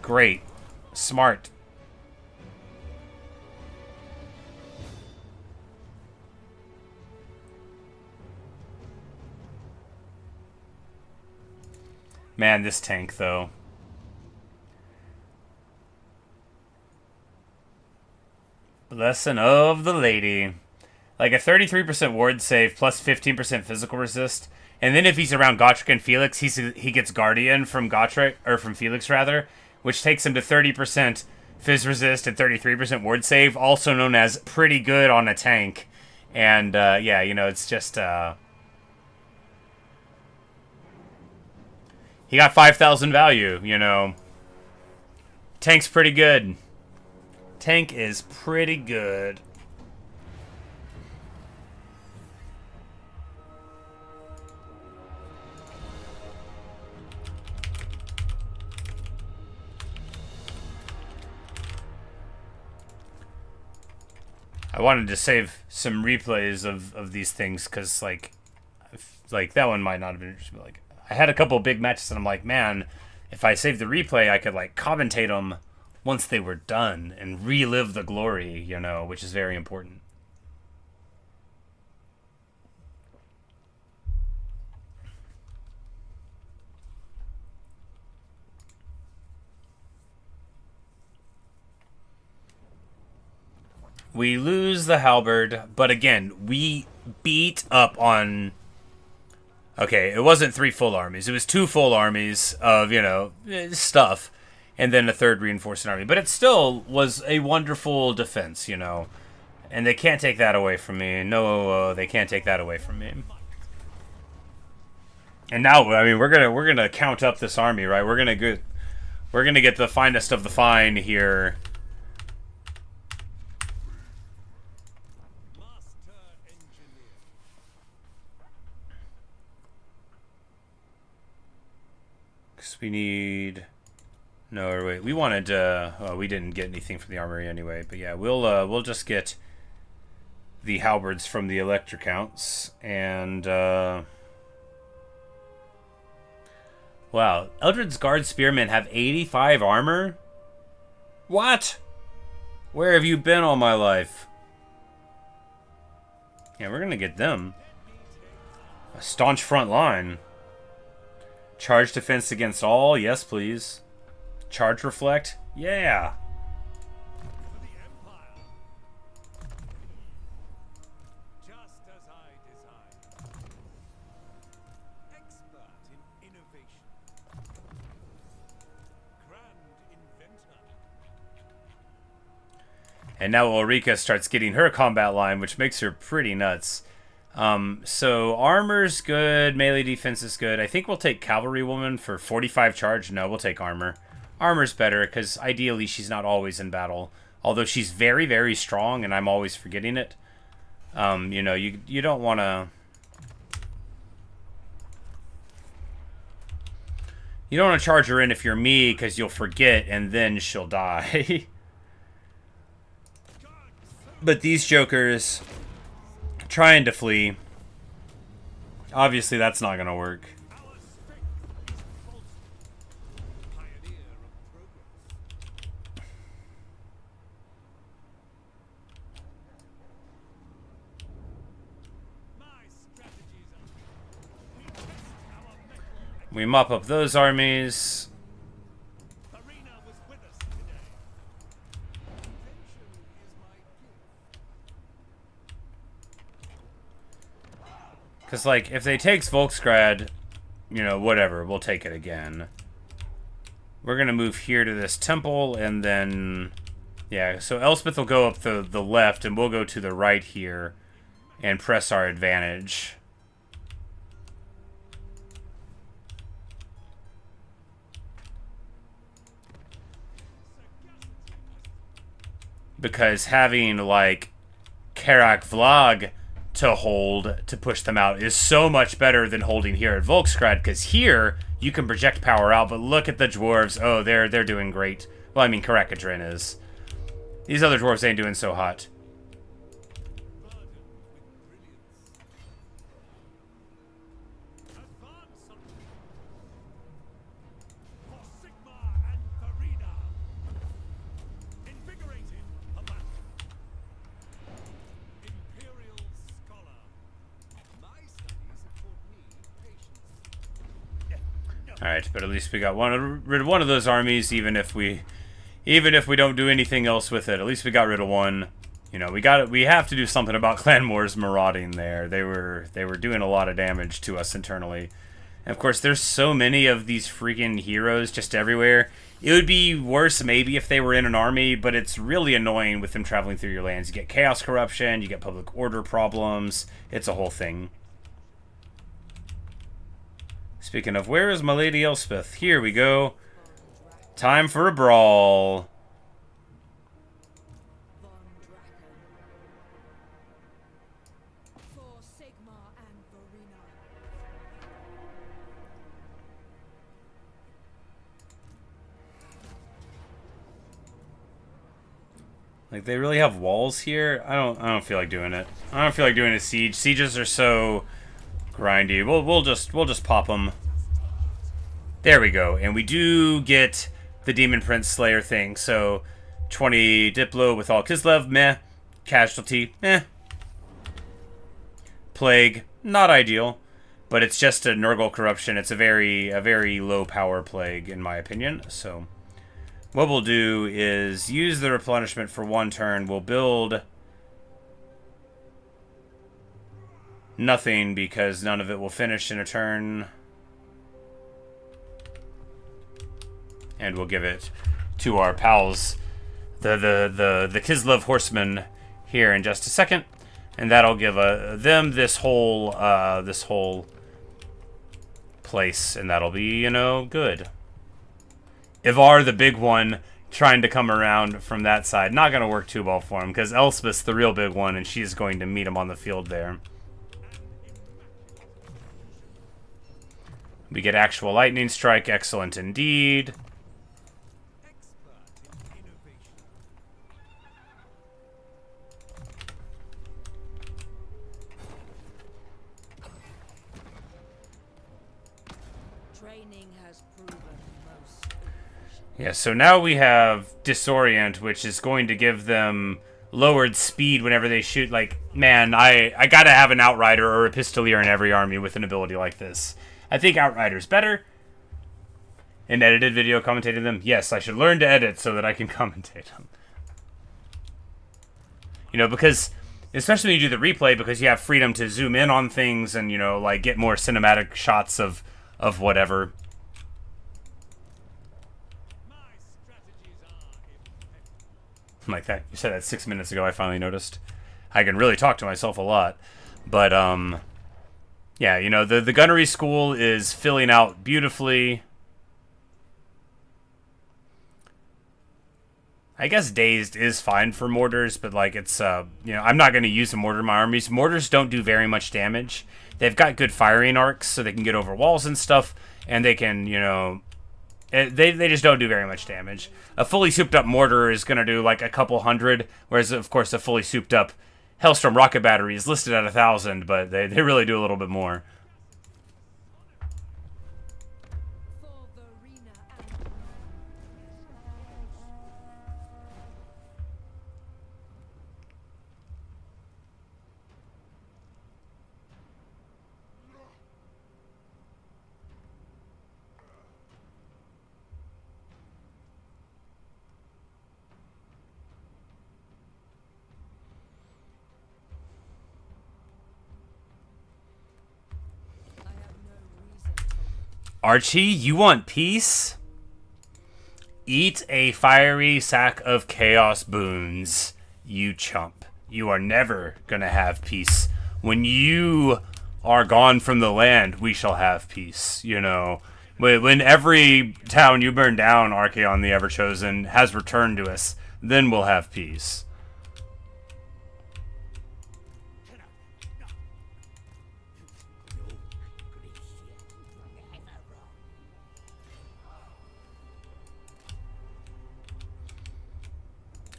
Great. Smart. Man, this tank, though. Lesson of the Lady. Like a 33% ward save plus 15% physical resist. And then if he's around Gotrek and Felix, he gets Guardian from Gotrek, or from Felix rather, which takes him to 30% phys resist and 33% ward save, also known as pretty good on a tank. And yeah, you know, it's just he got 5,000 value, you know. Tank's pretty good. Tank is pretty good. I wanted to save some replays of these things because, like that one might not have been interesting. But, like, I had a couple big matches, and I'm like, man, if I save the replay, I could, like, commentate them once they were done and relive the glory, you know, which is very important. We lose the halberd, but again, we beat up on... Okay, it wasn't 3 full armies. It was 2 full armies of, you know, stuff, and then a 3rd reinforcing army. But it still was a wonderful defense, you know. And they can't take that away from me. No, they can't take that away from me. And now, I mean, we're gonna count up this army, right? We're gonna get the finest of the fine here. We need... No, or wait. We wanted... well, we didn't get anything from the armory anyway. But yeah, we'll just get the halberds from the electric counts. And, wow. Eldred's Guard Spearmen have 85 armor? What? Where have you been all my life? Yeah, we're gonna get them. A staunch front line. Charge defense against all? Yes, please. Charge reflect? Yeah. For the Empire. Just as I designed. Expert in innovation. Grand inventor. And now Ulrika starts getting her combat line, which makes her pretty nuts. So armor's good, melee defense is good. I think we'll take Cavalry Woman for 45 charge. No, we'll take armor. Armor's better, because ideally she's not always in battle. Although she's very, very strong, and I'm always forgetting it. You know, you don't want to... You don't want to charge her in if you're me, because you'll forget, and then she'll die. But these jokers... trying to flee. Obviously, that's not going to work. Our strength is false. Pioneer of progress. My strategies are... We test our mettle. We mop up those armies. Arena was with us today. Invention is my gift. Because, like, if they take Volksgrad, you know, whatever, we'll take it again. We're going to move here to this temple, and then... Yeah, so Elspeth will go up the left, and we'll go to the right here and press our advantage. because having, like, Karak Vlog to hold to push them out is so much better than holding here at Volksgrad, because here you can project power out, but look at the dwarves. Oh, they're doing great. Well, I mean, Karakadrin is. These other dwarves ain't doing so hot. Alright, but at least we got rid of one of those armies, even if we don't do anything else with it. At least we got rid of one. You know, we have to do something about Clan War's marauding there. They were doing a lot of damage to us internally. And of course, there's so many of these freaking heroes just everywhere. It would be worse maybe if they were in an army, but it's really annoying with them traveling through your lands. You get chaos corruption, you get public order problems. It's a whole thing. Speaking of, where is my lady Elspeth? Here we go. Time for a brawl. Like, they really have walls here? I don't feel like doing it. I don't feel like doing a siege. Sieges are so grindy. We'll just pop them. There we go. And we do get the Demon Prince Slayer thing. So 20 Diplo with all Kislev, meh. Casualty, meh. Plague, not ideal. But it's just a Nurgle corruption. It's a very low power plague in my opinion. So what we'll do is use the replenishment for one turn. We'll build nothing because none of it will finish in a turn. And we'll give it to our pals, the Kislev horsemen, here in just a second, and that'll give them this whole place, and that'll be, you know, good. Ivar, the big one, trying to come around from that side, not gonna work too well for him because Elspeth's the real big one, and she's going to meet him on the field there. We get actual lightning strike, excellent indeed. Yeah, so now we have Disorient, which is going to give them lowered speed whenever they shoot. Like, man, I gotta have an Outrider or a Pistolier in every army with an ability like this. I think Outrider's better. An edited video commentating them? Yes, I should learn to edit so that I can commentate them. You know, because, especially when you do the replay, because you have freedom to zoom in on things and, you know, like, get more cinematic shots of whatever. Like that. You said that 6 minutes ago, I finally noticed. I can really talk to myself a lot. But, yeah, you know, the gunnery school is filling out beautifully. I guess Dazed is fine for mortars, but, like, it's, you know, I'm not going to use a mortar in my armies. Mortars don't do very much damage. They've got good firing arcs, so they can get over walls and stuff, and they can, you know, they just don't do very much damage. A fully souped up mortar is going to do like a couple hundred, whereas of course a fully souped up Hellstorm rocket battery is listed at 1,000, but they really do a little bit more. Archie, you want peace? Eat a fiery sack of chaos boons, you chump. You are never gonna have peace. When you are gone from the land, we shall have peace, you know. When every town you burn down, Archaon the Everchosen, has returned to us, then we'll have peace.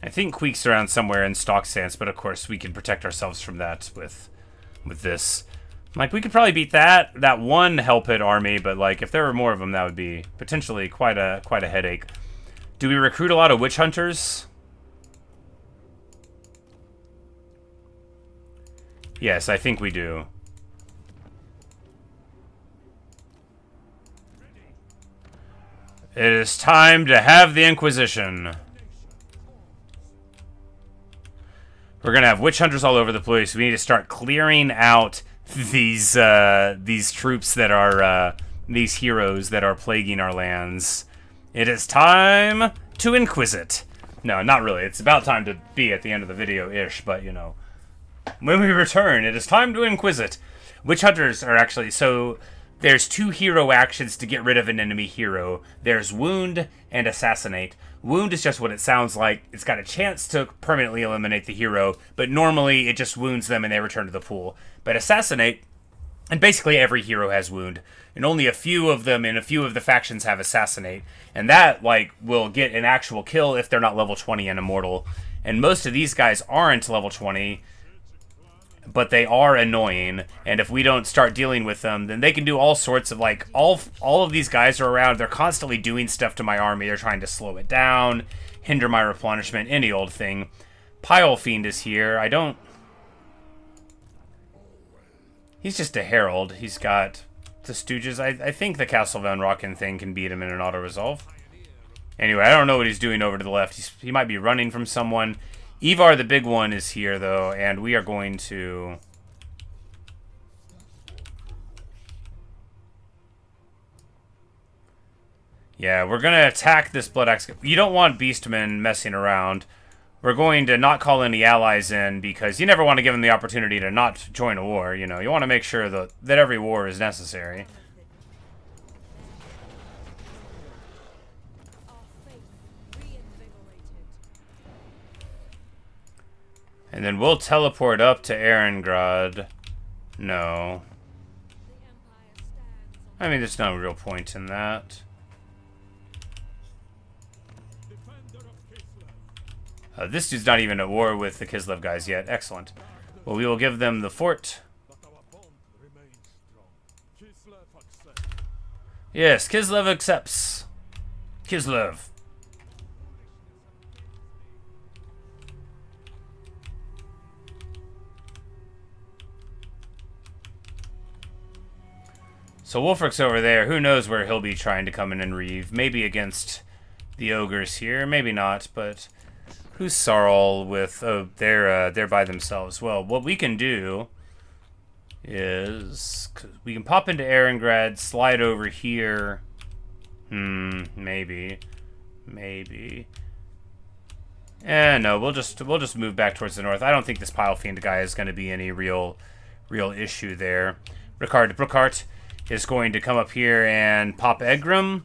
I think Queek's around somewhere in stock stance, but of course we can protect ourselves from that with this. Like, we could probably beat that one Hell Pit army, but like if there were more of them, that would be potentially quite a headache. Do we recruit a lot of witch hunters? Yes, I think we do. It is time to have the Inquisition. We're gonna have witch hunters all over the place. We need to start clearing out these troops that are these heroes that are plaguing our lands. It is time to inquisit. No, not really. It's about time to be at the end of the video-ish, but you know, when we return, it is time to inquisit. Witch hunters are actually so. There's 2 hero actions to get rid of an enemy hero. There's Wound and Assassinate. Wound is just what it sounds like. It's got a chance to permanently eliminate the hero, but normally it just wounds them and they return to the pool. But Assassinate, and basically every hero has Wound, and only a few of them in a few of the factions have Assassinate. And that, like, will get an actual kill if they're not level 20 and immortal. And most of these guys aren't level 20, but they are annoying, and if we don't start dealing with them, then they can do all sorts of, like, all of these guys are around, they're constantly doing stuff to my army, they're trying to slow it down, hinder my replenishment, any old thing. Pile Fiend is here, he's just a herald, he's got the Stooges, I think the Castle Van Rocken thing can beat him in an auto-resolve. Anyway, I don't know what he's doing over to the left, he might be running from someone. Ivar the big one is here, though, and we are going to... Yeah, we're going to attack this Blood Axe. You don't want Beastmen messing around. We're going to not call any allies in, because you never want to give them the opportunity to not join a war, you know. You want to make sure that every war is necessary. And then we'll teleport up to Erengrad. No. I mean, there's no real point in that. This dude's not even at war with the Kislev guys yet. Excellent. Well, we will give them the fort. Yes, Kislev accepts. Kislev. So Wolfric's over there. Who knows where he'll be trying to come in and reave. Maybe against the ogres here. Maybe not, but who's Sarl with... Oh, they're by themselves. Well, what we can do is... we can pop into Erengrad, slide over here. Maybe. Maybe. No, we'll just move back towards the north. I don't think this Pile Fiend guy is going to be any real issue there. Brookhart is going to come up here and pop Egram.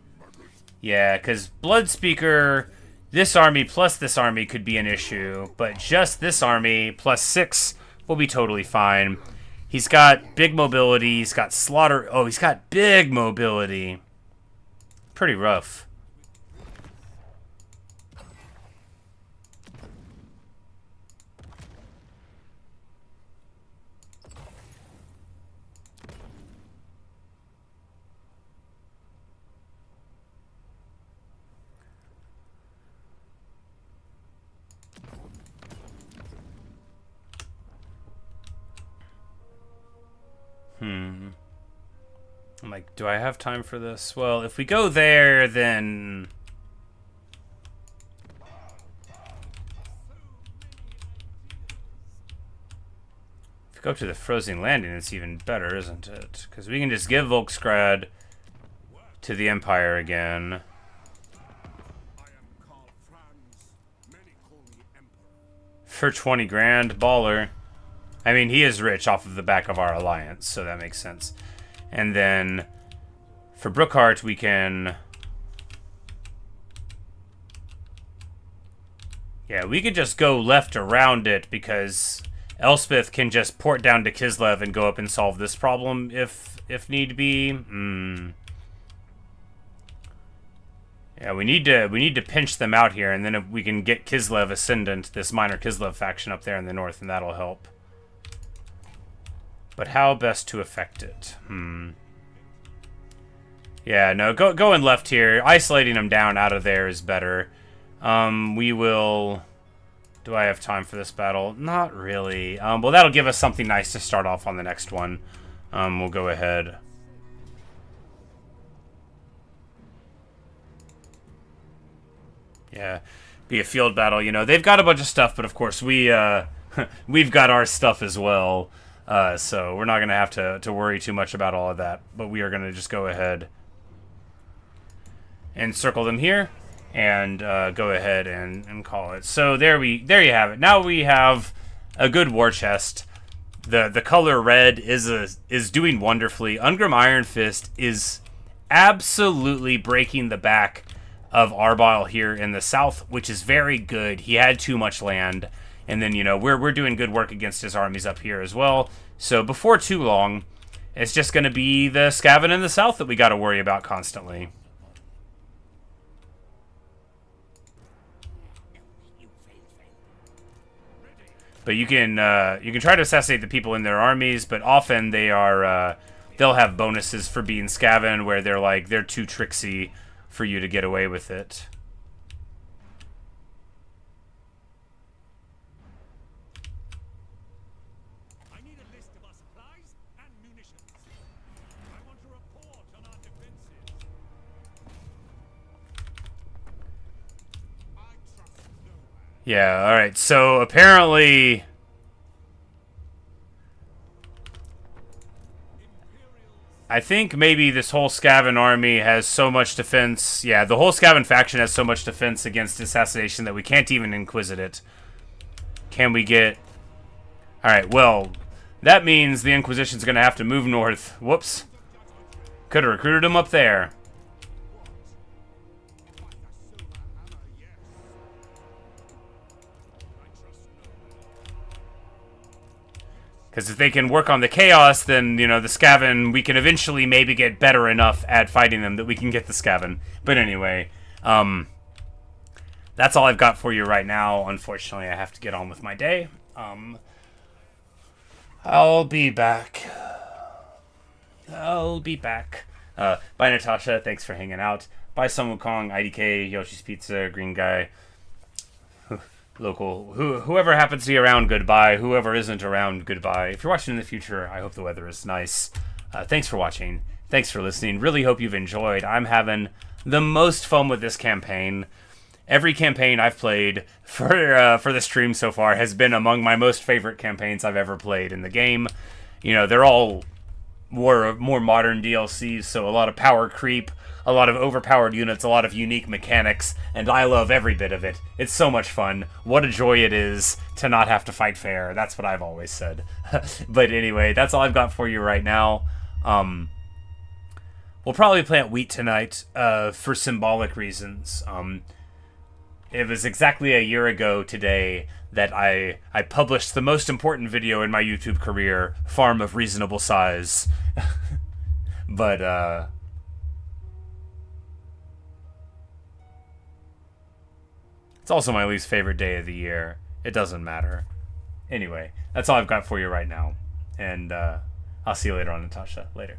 Yeah, because Bloodspeaker, this army plus this army could be an issue, but just this army plus 6 will be totally fine. He's got big mobility, he's got slaughter... Oh, he's got big mobility. Pretty rough. I'm like, do I have time for this? Well, if we go there, then... If we go to the Frozen Landing, it's even better, isn't it? Because we can just give Volksgrad to the Empire again. For 20 grand, baller. I mean, he is rich off of the back of our alliance, so that makes sense. And then for Brookhart, we can Yeah, we could just go left around it because Elspeth can just port down to Kislev and go up and solve this problem if need be. Yeah, we need to pinch them out here, and then if we can get Kislev Ascendant, this minor Kislev faction up there in the north, and that'll help. But how best to affect it? Yeah, no, going left here. Isolating them down out of there is better. We will... Do I have time for this battle? Not really. Well, that'll give us something nice to start off on the next one. We'll go ahead. Yeah, be a field battle. You know, they've got a bunch of stuff, but of course we've got our stuff as well. So we're not going to have to worry too much about all of that. But we are going to just go ahead and circle them here. And go ahead and call it. So there you have it. Now we have a good war chest. The color red is doing wonderfully. Ungrim Iron Fist is absolutely breaking the back of Arbile here in the south, which is very good. He had too much land, and then we're doing good work against his armies up here as well. So before too long, it's just going to be the Skaven in the south that we got to worry about constantly. But you can try to assassinate the people in their armies, but often they'll have bonuses for being Skaven where they're too tricksy for you to get away with it. I need a list of our supplies and munitions. I want a report on our defenses. I trust no man. Yeah, alright, so apparently... I think maybe this whole Skaven army has so much defense. Yeah, the whole Skaven faction has so much defense against assassination that we can't even Inquisit it. Can we get... Alright, well, that means the Inquisition's going to have to move north. Whoops. Could have recruited them up there. Because if they can work on the Chaos, then, the Skaven, we can eventually maybe get better enough at fighting them that we can get the Skaven. But anyway, that's all I've got for you right now. Unfortunately, I have to get on with my day. I'll be back. Bye, Natasha. Thanks for hanging out. Bye, Sun Wukong, IDK, Yoshi's Pizza, Green Guy. Local, whoever happens to be around, goodbye. Whoever isn't around, goodbye. If you're watching in the future, I hope the weather is nice. Thanks for watching. Thanks for listening. Really hope you've enjoyed. I'm having the most fun with this campaign. Every campaign I've played for the stream so far has been among my most favorite campaigns I've ever played in the game. They're all more modern DLCs, so a lot of power creep, a lot of overpowered units, a lot of unique mechanics, and I love every bit of it. It's so much fun. What a joy it is to not have to fight fair. That's what I've always said. But anyway, that's all I've got for you right now. We'll probably plant wheat tonight for symbolic reasons. It was exactly a year ago today that I published the most important video in my YouTube career, Farm of Reasonable Size. But, it's also my least favorite day of the year. It doesn't matter. Anyway, that's all I've got for you right now. And I'll see you later on, Natasha. Later.